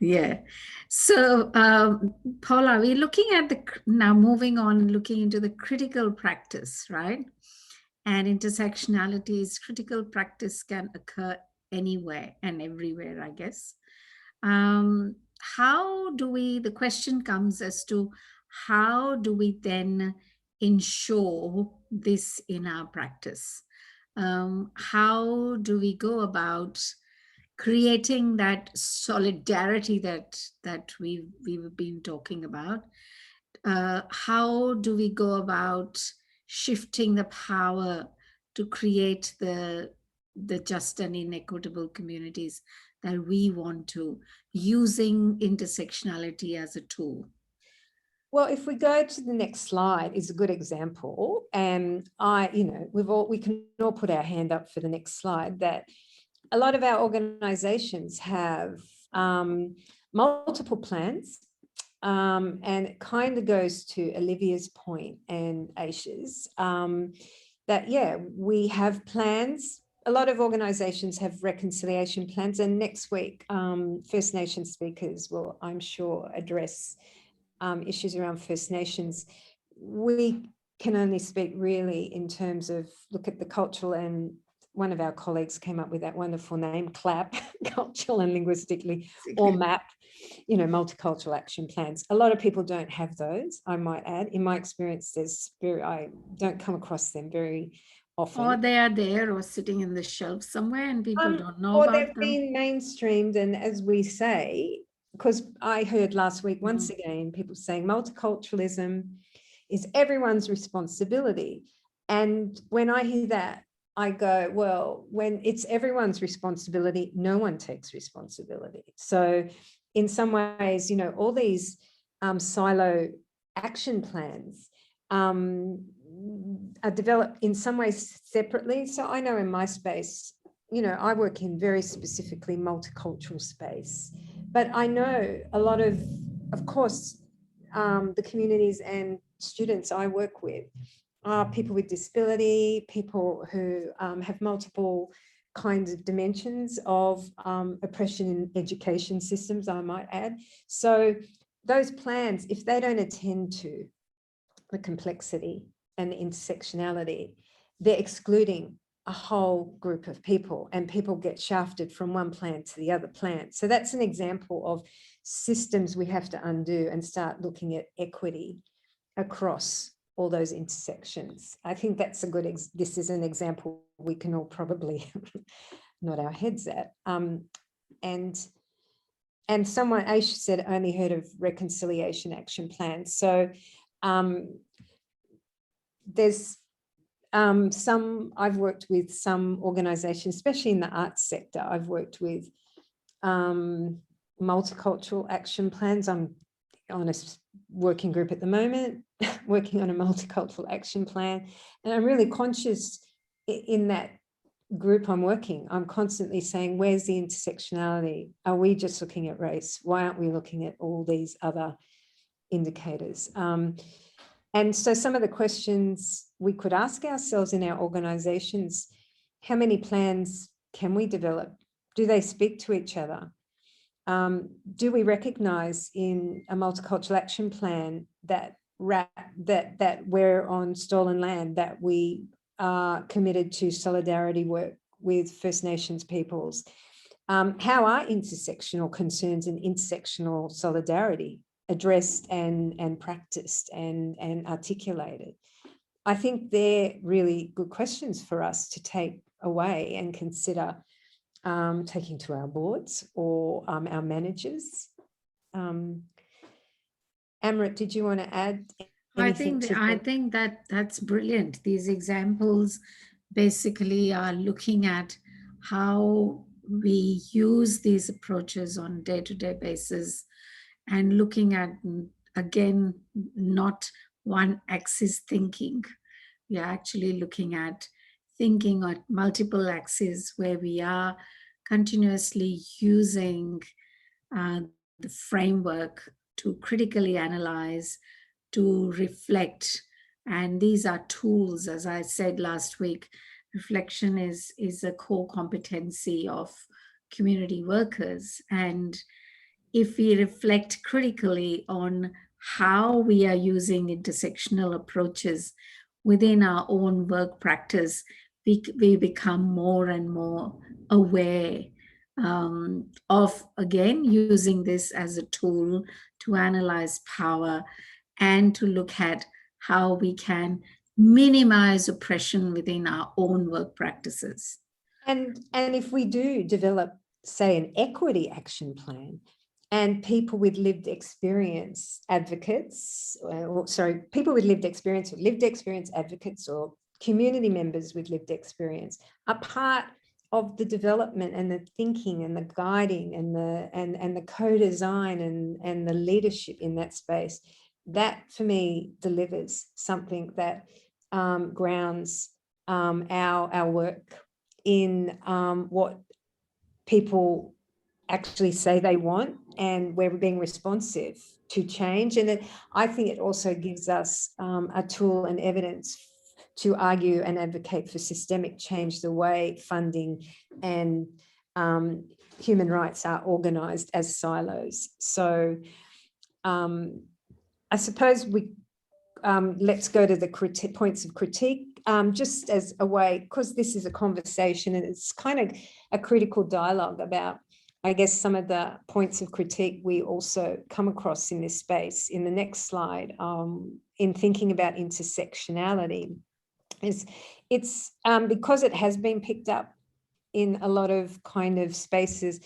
Yeah. So, Paula, we're looking at now moving on, looking into the critical practice, right? And intersectionality's critical practice can occur anywhere and everywhere, I guess. How do we, the question comes as to how do we then ensure this in our practice? How do we go about creating that solidarity that we've been talking about? How do we go about shifting the power to create the just and inequitable communities that we want to, using intersectionality as a tool? Well, if we go to the next slide, is a good example. And we can all put our hand up for the next slide, that a lot of our organizations have multiple plans. And it kind of goes to Olivia's point and Aisha's, that, yeah, we have plans. A lot of organizations have reconciliation plans. And next week, First Nations speakers will, I'm sure, address issues around First Nations. We can only speak really in terms of look at the cultural, and one of our colleagues came up with that wonderful name, CLAP, cultural and linguistically, or MAP, multicultural action plans. A lot of people don't have those, I might add. In my experience, I don't come across them very often. Or they are there or sitting in the shelf somewhere and people don't know about them. Or they've been mainstreamed, and as we say, because I heard last week, once again, people saying multiculturalism is everyone's responsibility. And when I hear that, I go, well, when it's everyone's responsibility, no one takes responsibility. So in some ways, all these silo action plans are developed in some ways separately. So I know in my space, I work in very specifically multicultural space, but I know a lot of course, the communities and students I work with are people with disability, people who have multiple kinds of dimensions of oppression in education systems, I might add. So those plans, if they don't attend to the complexity and the intersectionality, they're excluding a whole group of people, and people get shafted from one plan to the other plan. So that's an example of systems we have to undo and start looking at equity across all those intersections. I think that's a good, this is an example we can all probably nod our heads at. And someone, Aisha said, only heard of reconciliation action plans. So there's I've worked with some organizations, especially in the arts sector. I've worked with multicultural action plans. I'm on a working group at the moment, working on a multicultural action plan. And I'm really conscious in that group I'm working, I'm constantly saying, where's the intersectionality? Are we just looking at race? Why aren't we looking at all these other indicators? And so some of the questions we could ask ourselves in our organizations, how many plans can we develop? Do they speak to each other? Do we recognize in a multicultural action plan that we're on stolen land, that we are committed to solidarity work with First Nations peoples? How are intersectional concerns and intersectional solidarity addressed and practiced and articulated? I think they're really good questions for us to take away and consider taking to our boards or our managers. Amrit, did you want to add anything? I think that's brilliant. These examples basically are looking at how we use these approaches on a day-to-day basis, and looking at, again, not one axis thinking. We are actually looking at thinking on multiple axes, where we are continuously using the framework to critically analyze, to reflect. And these are tools, as I said last week. Reflection is a core competency of community workers, and if we reflect critically on how we are using intersectional approaches within our own work practice, we become more and more aware of, again, using this as a tool to analyze power and to look at how we can minimize oppression within our own work practices. And if we do develop, say, an equity action plan, and people with lived experience advocates, people with lived experience advocates, or community members with lived experience are part of the development and the thinking and the guiding and the co-design and the leadership in that space, that for me delivers something that grounds our work in what people actually say they want, and we're being responsive to change. And I think it also gives us a tool and evidence to argue and advocate for systemic change, the way funding and human rights are organised as silos. So I suppose we let's go to the points of critique, just as a way, because this is a conversation and it's kind of a critical dialogue about, I guess, some of the points of critique we also come across in this space. In the next slide, in thinking about intersectionality, it's because it has been picked up in a lot of kind of spaces.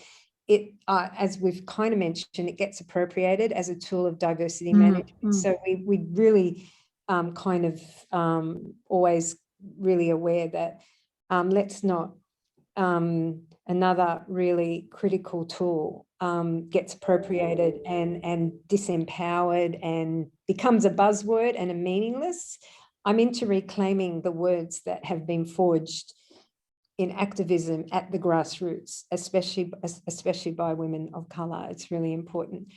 It, as we've kind of mentioned, it gets appropriated as a tool of diversity management. So we really kind of always really aware that let's not another really critical tool gets appropriated and disempowered and becomes a buzzword and a meaningless. I'm into reclaiming the words that have been forged in activism at the grassroots, especially by women of colour. It's really important.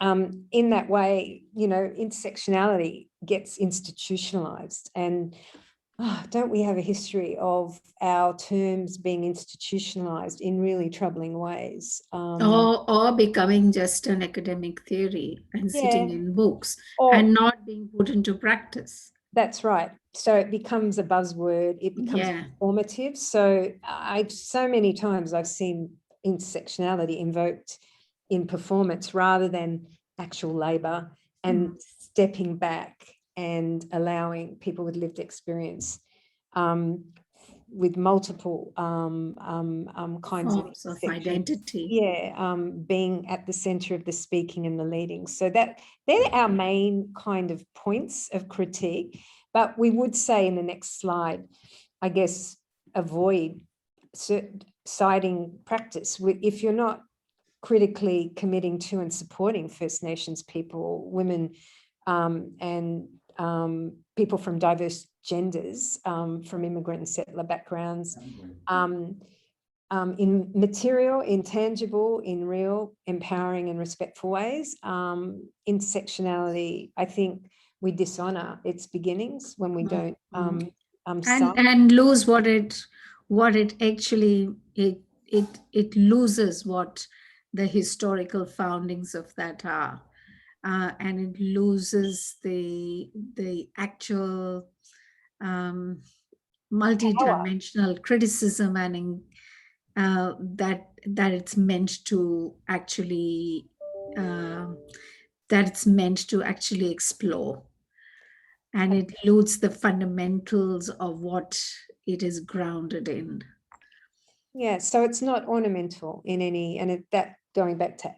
In that way, you know, intersectionality gets institutionalized, and don't we have a history of our terms being institutionalized in really troubling ways? Or becoming just an academic theory and sitting in books and not being put into practice. That's right. So it becomes a buzzword, it becomes performative. So so many times I've seen intersectionality invoked in performance rather than actual labour, and stepping back and allowing people with lived experience with multiple kinds of identity. Being at the centre of the speaking and the leading. So that they're our main kind of points of critique. But we would say in the next slide, I guess, avoid citing practice. If you're not critically committing to and supporting First Nations people, women, and people from diverse genders, from immigrant and settler backgrounds, in material, intangible, in real, empowering and respectful ways. Intersectionality, I think we dishonour its beginnings when we don't and lose what it actually, it loses what the historical foundings of that are. And it loses the actual multidimensional criticism and that it's meant to actually explore, and it loses the fundamentals of what it is grounded in. Yeah, so it's not ornamental in any, and that going back to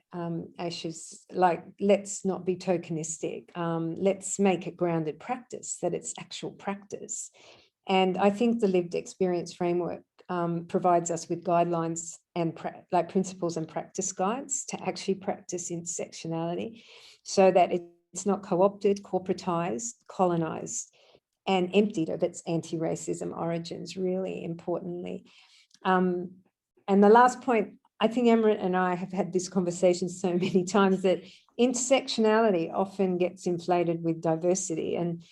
Aisha's, like, let's not be tokenistic. Let's make it grounded practice, that it's actual practice. And I think the lived experience framework provides us with guidelines and like principles and practice guides to actually practice intersectionality, so that it's not co-opted, corporatized, colonized, and emptied of its anti-racism origins, really importantly. And the last point, I think Emma and I have had this conversation so many times, that intersectionality often gets inflated with diversity. And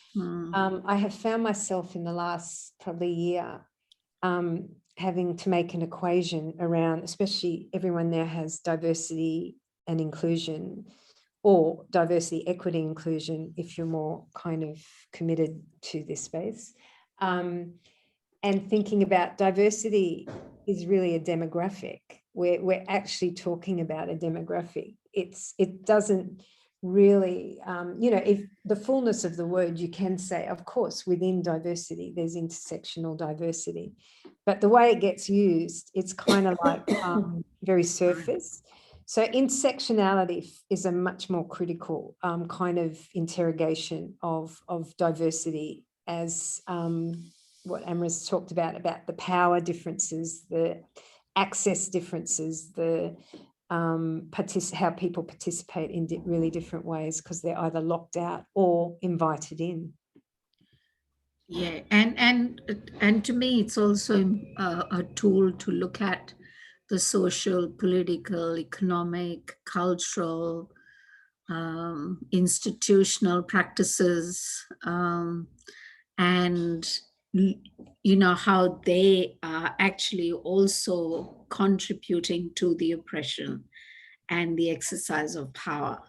I have found myself in the last probably year having to make an equation around, especially everyone there has diversity and inclusion, or diversity, equity, inclusion, if you're more kind of committed to this space. And thinking about diversity is really a demographic. We're actually talking about a demographic. It doesn't really, if the fullness of the word, you can say, of course, within diversity, there's intersectional diversity. But the way it gets used, it's kind of like very surface. So intersectionality is a much more critical kind of interrogation of diversity, as what Amra's talked about the power differences, the access differences, the how people participate in really different ways because they're either locked out or invited in. Yeah, and to me, it's also a tool to look at the social, political, economic, cultural, institutional practices, and how they are actually also contributing to the oppression and the exercise of power.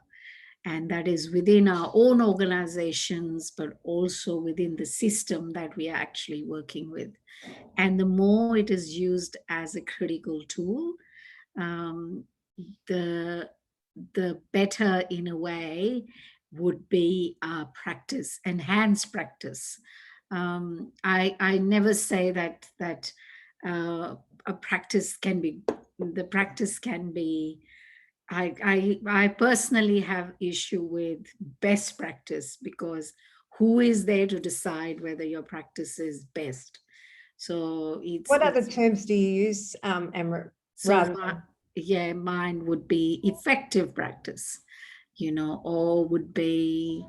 And that is within our own organizations, but also within the system that we are actually working with. And the more it is used as a critical tool, the better, in a way, would be our practice, enhanced practice. I never say that a practice can be, the practice can be, I personally have issue with best practice, because who is there to decide whether your practice is best? So what other terms do you use, Amra? So mine would be effective practice, or would be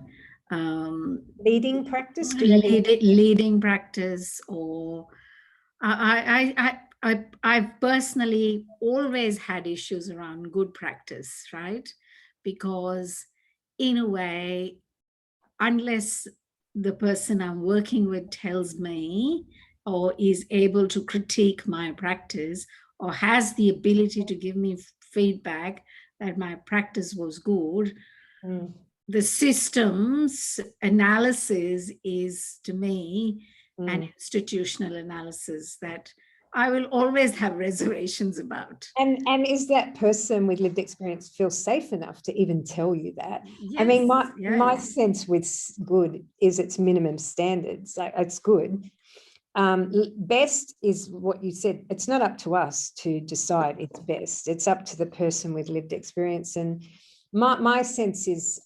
leading practice, leading practice, or I've personally always had issues around good practice, right? Because in a way, unless the person I'm working with tells me or is able to critique my practice or has the ability to give me feedback that my practice was good, the systems analysis is, to me, an institutional analysis that I will always have reservations about. And is that person with lived experience feel safe enough to even tell you that? Yes, I mean, my sense with good is it's minimum standards. Like, it's good. Best is what you said. It's not up to us to decide it's best. It's up to the person with lived experience. And my sense is,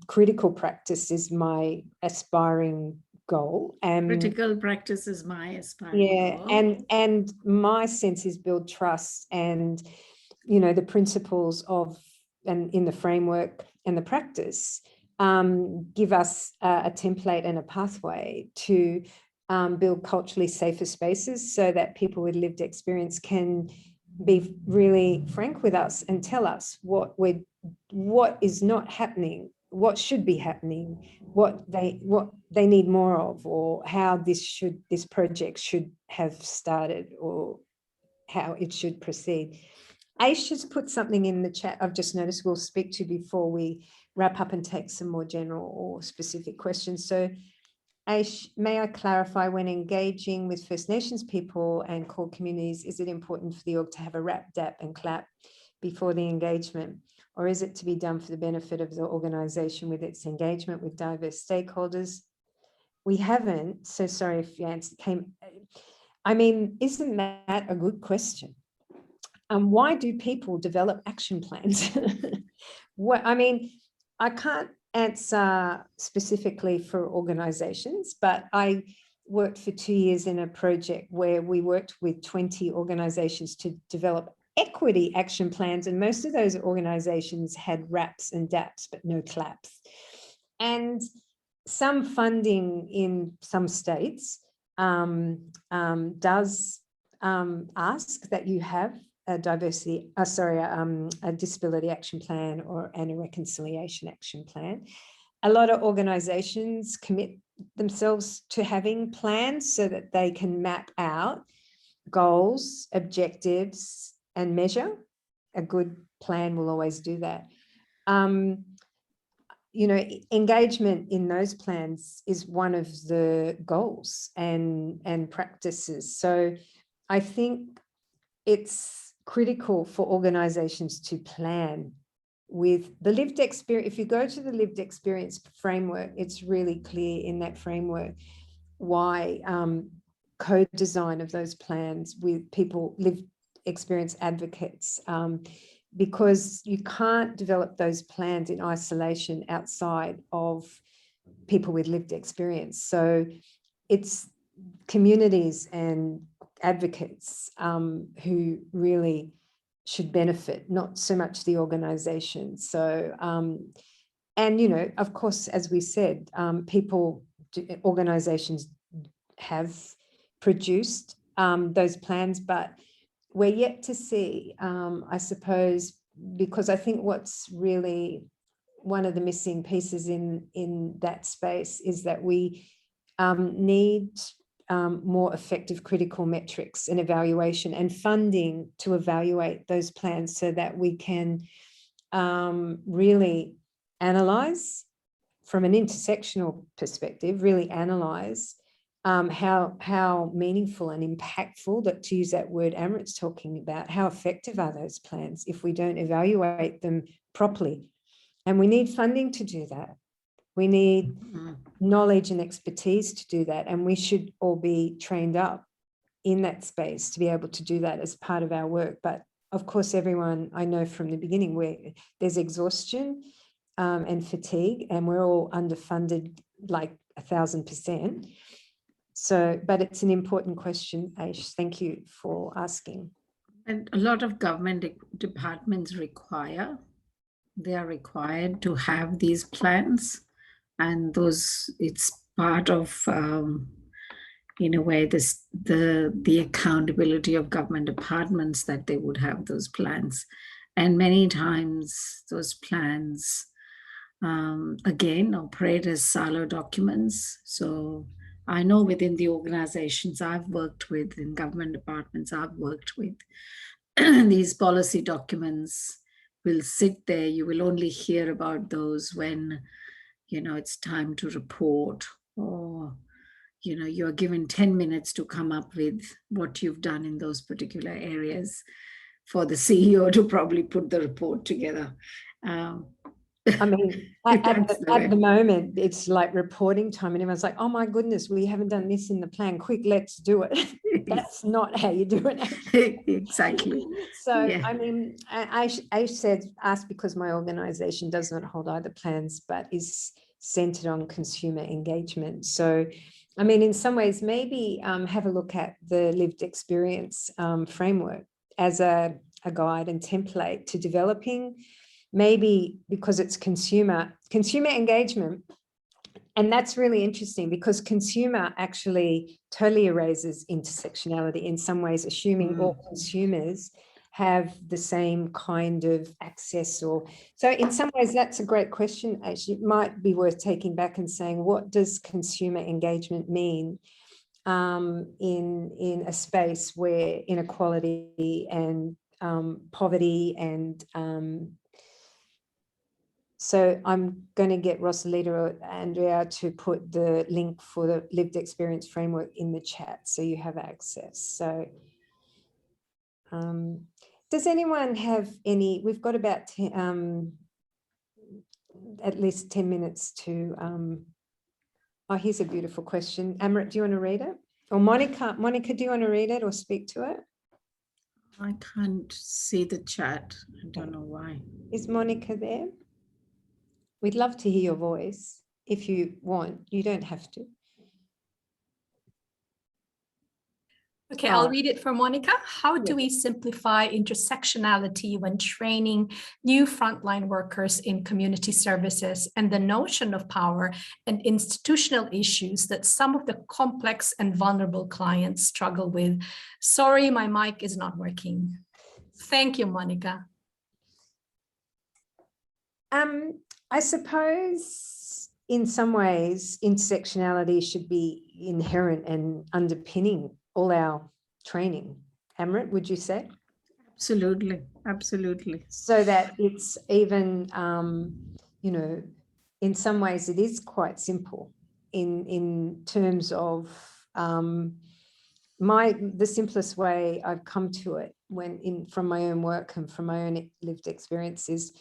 critical practice is my aspiring goal. Critical practice is my aspiring goal. And my sense is build trust, and the principles of, and in the framework and the practice give us a template and a pathway to build culturally safer spaces, so that people with lived experience can be really frank with us and tell us what is not happening, what should be happening, what they need more of, or how this project should have started, or how it should proceed. Aisha's put something in the chat I've just noticed we'll speak to before we wrap up and take some more general or specific questions. So Aish, may I clarify, when engaging with First Nations people and core communities, is it important for the org to have a rap, dap and clap before the engagement? Or is it to be done for the benefit of the organisation with its engagement with diverse stakeholders? We haven't, so sorry if your answer came. I mean, isn't that a good question? Why do people develop action plans? I can't answer specifically for organisations, but I worked for 2 years in a project where we worked with 20 organisations to develop equity action plans, and most of those organisations had raps and daps but no claps. And some funding in some states does ask that you have a disability action plan and a reconciliation action plan. A lot of organisations commit themselves to having plans so that they can map out goals, objectives, and measure. a good plan will always do that. You know, engagement in those plans is one of the goals and practices. So I think it's critical for organizations to plan with the lived experience. If you go to the lived experience framework, it's really clear in that framework why co-design of those plans with people, lived experience advocates, because you can't develop those plans in isolation outside of people with lived experience. So it's communities and advocates who really should benefit, not so much the organisation. So, and, you know, of course, as we said, organisations have produced those plans, but we're yet to see, I suppose, because I think what's really one of the missing pieces in that space is that we need more effective critical metrics and evaluation and funding to evaluate those plans so that we can really analyse from an intersectional perspective, really analyse how meaningful and impactful, that to use that word Amrit's talking about, how effective are those plans if we don't evaluate them properly? And we need funding to do that. We need knowledge and expertise to do that. And we should all be trained up in that space to be able to do that as part of our work. But of course, everyone, I know from the beginning, where there's exhaustion and fatigue, and we're all underfunded like 1,000%. So, but it's an important question, Aish. Thank you for asking. And a lot of government departments they are required to have these plans, and it's part of, in a way, the accountability of government departments that they would have those plans. And many times those plans, again, operate as silo documents. So I know within the organizations I've worked with, in government departments I've worked with, these policy documents will sit there. You will only hear about those when, you know, it's time to report, or, you know, you're given 10 minutes to come up with what you've done in those particular areas for the CEO to probably put the report together. I mean, at the moment, it's like reporting time, and everyone's like, oh my goodness, we haven't done this in the plan. Quick, let's do it. That's not how you do it. Exactly. So, yeah. I mean, I asked because my organization does not hold either plans, but is centered on consumer engagement. So, I mean, in some ways, maybe have a look at the lived experience framework as a guide and template to developing, maybe because it's consumer engagement. And that's really interesting because consumer actually totally erases intersectionality in some ways, assuming all consumers have the same kind of access. Or so in some ways, that's a great question. Actually, it might be worth taking back and saying, what does consumer engagement mean in a space where inequality and poverty and so I'm going to get Rosalita or Andrea to put the link for the lived experience framework in the chat so you have access. So does anyone have any, we've got about 10, at least 10 minutes to, oh, here's a beautiful question. Amrit, do you want to read it? Or Monica, do you want to read it or speak to it? I can't see the chat. I don't know why. Is Monica there? We'd love to hear your voice if you want. You don't have to. Okay, I'll read it for Monica. How do we simplify intersectionality when training new frontline workers in community services and the notion of power and institutional issues that some of the complex and vulnerable clients struggle with? Sorry, my mic is not working. Thank you, Monica. I suppose in some ways, intersectionality should be inherent and underpinning all our training. Amrit, would you say? Absolutely, absolutely. So that it's even, you know, in some ways it is quite simple in terms of the simplest way I've come to it from my own work and from my own lived experiences.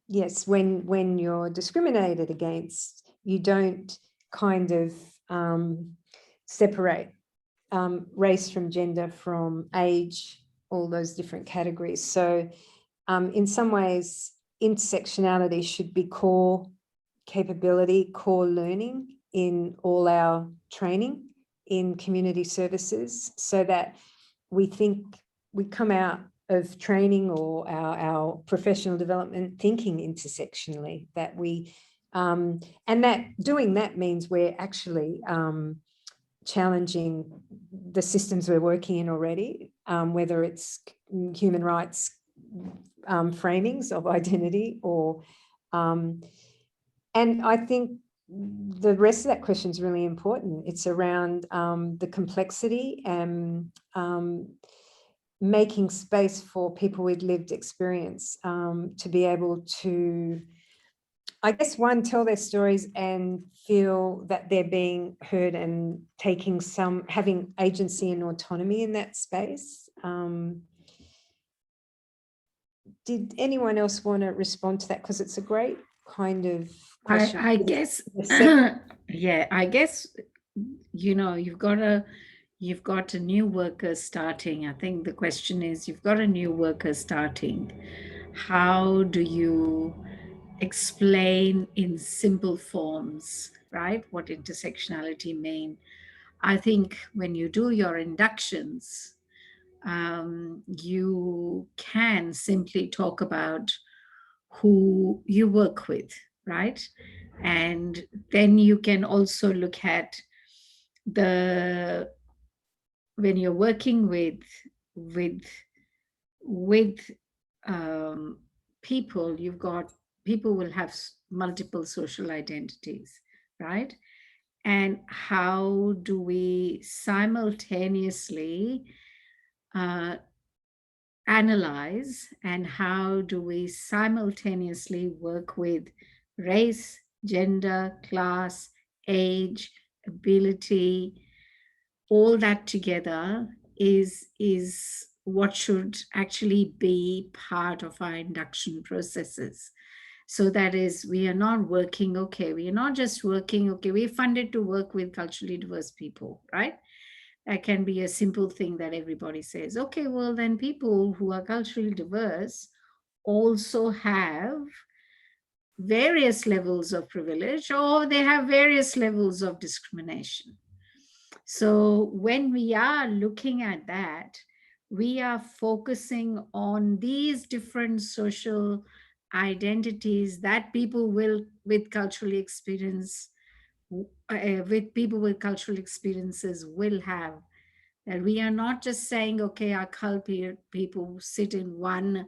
Yes, when you're discriminated against, you don't kind of separate race from gender, from age, all those different categories. So in some ways, intersectionality should be core capability, core learning in all our training in community services, so that we come out of training or our professional development thinking intersectionally, that we and that doing that means we're actually challenging the systems we're working in already, whether it's human rights framings of identity or and I think the rest of that question is really important. It's around the complexity and making space for people with lived experience to be able to, I guess, one, tell their stories and feel that they're being heard and having agency and autonomy in that space. Did anyone else want to respond to that? Because it's a great kind of question. I guess, yeah, I guess, you know, you've got a new worker starting. I think the question is, you've got a new worker starting. How do you explain in simple forms, right, what intersectionality mean? I think when you do your inductions, you can simply talk about who you work with, right? And then you can also look at when you're working with people, people will have multiple social identities, right? And how do we simultaneously analyze, and how do we simultaneously work with race, gender, class, age, ability, all that together is what should actually be part of our induction processes. So that is, we are not working, okay, we are not just working, okay, we're funded to work with culturally diverse people, right? That can be a simple thing that everybody says, okay, well, then people who are culturally diverse also have various levels of privilege, or they have various levels of discrimination. So when we are looking at that, we are focusing on these different social identities that people with cultural experiences will have. That we are not just saying, okay, our culture people sit in one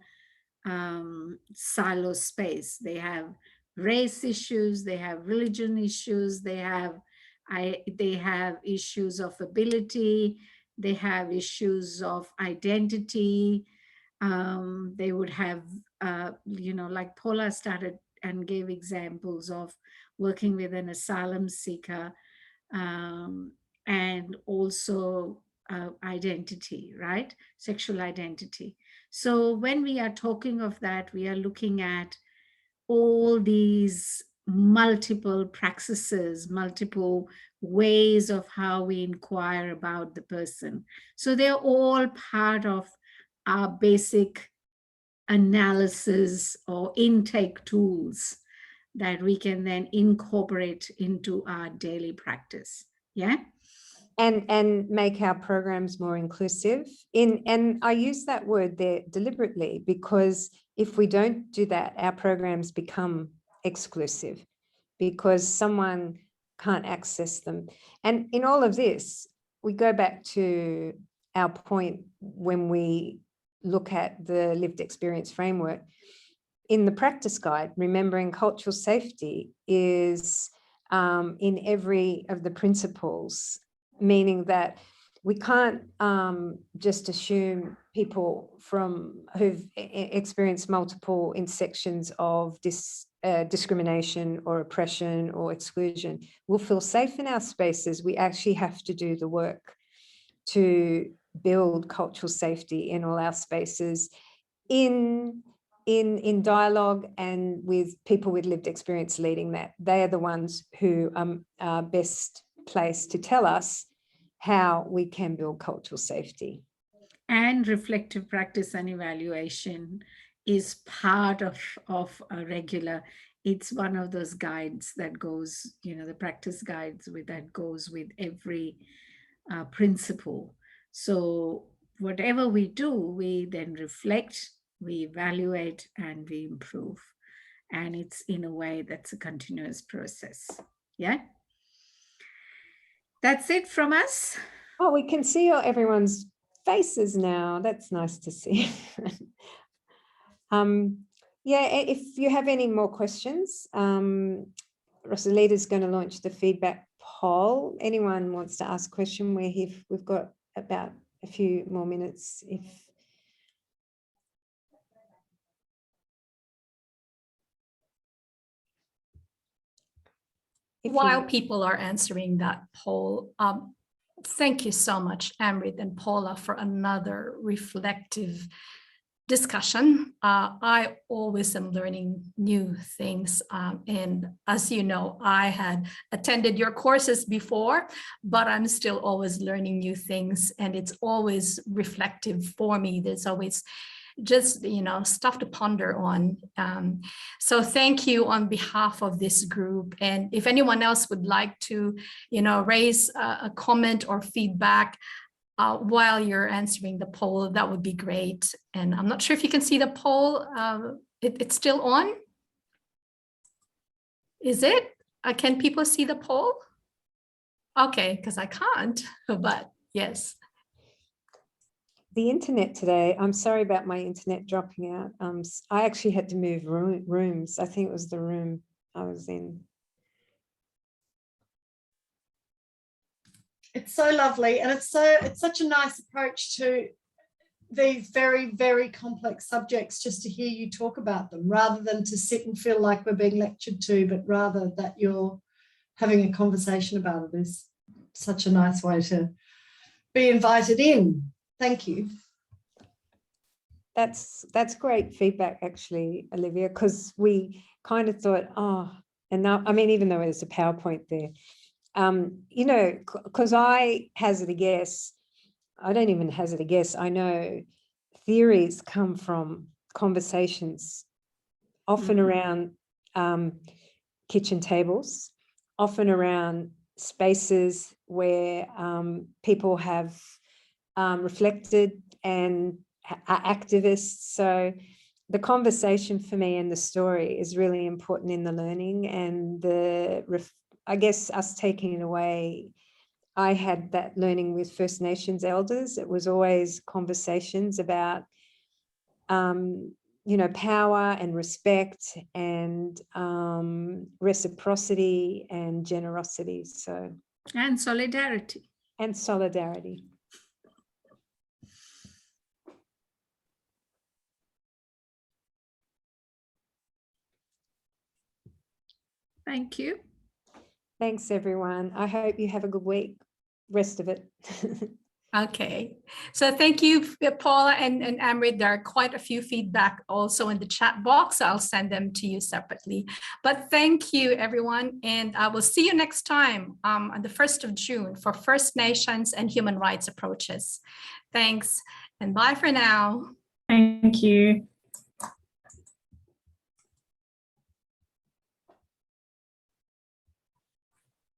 silo space. They have race issues, they have religion issues, they have issues of ability, they have issues of identity. They would have, like Paula started and gave examples of working with an asylum seeker, and also identity, right? Sexual identity. So when we are talking of that, we are looking at all these multiple praxis, multiple ways of how we inquire about the person. So they're all part of our basic analysis or intake tools that we can then incorporate into our daily practice. Yeah. And make our programs more inclusive. And I use that word there deliberately, because if we don't do that, our programs become exclusive because someone can't access them. And in all of this, we go back to our point when we look at the lived experience framework. In the practice guide, remembering cultural safety is in every of the principles, meaning that we can't just assume people who've experienced multiple intersections of discrimination or oppression or exclusion will feel safe in our spaces. We actually have to do the work to build cultural safety in all our spaces, in dialogue and with people with lived experience leading that. They are the ones who are best placed to tell us how we can build cultural safety. And reflective practice and evaluation is part of a regular, it's one of those guides that goes, the practice guides that goes with every principle. So whatever we do, we then reflect, we evaluate, and we improve. And it's in a way that's a continuous process. Yeah. That's it from us. Oh, we can see everyone's faces now. That's nice to see. Yeah, if you have any more questions, Rosalita's going to launch the feedback poll. Anyone wants to ask a question, we've got about a few more minutes. While people are answering that poll, thank you so much, Amrit and Paula, for another reflective discussion. I always am learning new things. And as you know, I had attended your courses before, but I'm still always learning new things. And it's always reflective for me. There's always just, stuff to ponder on. So thank you on behalf of this group. And if anyone else would like to, raise a comment or feedback while you're answering the poll, that would be great. And I'm not sure if you can see the poll. It's still on. Is it? Can people see the poll? Okay, because I can't, but yes. The internet today, I'm sorry about my internet dropping out. I actually had to move rooms. I think it was the room I was in. It's so lovely, and it's such a nice approach to these very, very complex subjects, just to hear you talk about them, rather than to sit and feel like we're being lectured to, but rather that you're having a conversation about it. Is such a nice way to be invited in. Thank you. That's great feedback, actually, Olivia, because we kind of thought, and now, I mean, even though there's a PowerPoint there, because I hazard a guess, I don't even hazard a guess, I know theories come from conversations, often around kitchen tables, often around spaces where people have reflected and are activists. So the conversation for me and the story is really important in the learning, and I guess us taking it away. I had that learning with First Nations elders. It was always conversations about, power and respect and reciprocity and generosity. So, and solidarity. And solidarity. Thank you. Thanks, everyone. I hope you have a good week, rest of it. Okay, so thank you, Paula and Amrit. There are quite a few feedback also in the chat box. I'll send them to you separately. But thank you, everyone. And I will see you next time on the 1st of June for First Nations and Human Rights Approaches. Thanks, and bye for now. Thank you.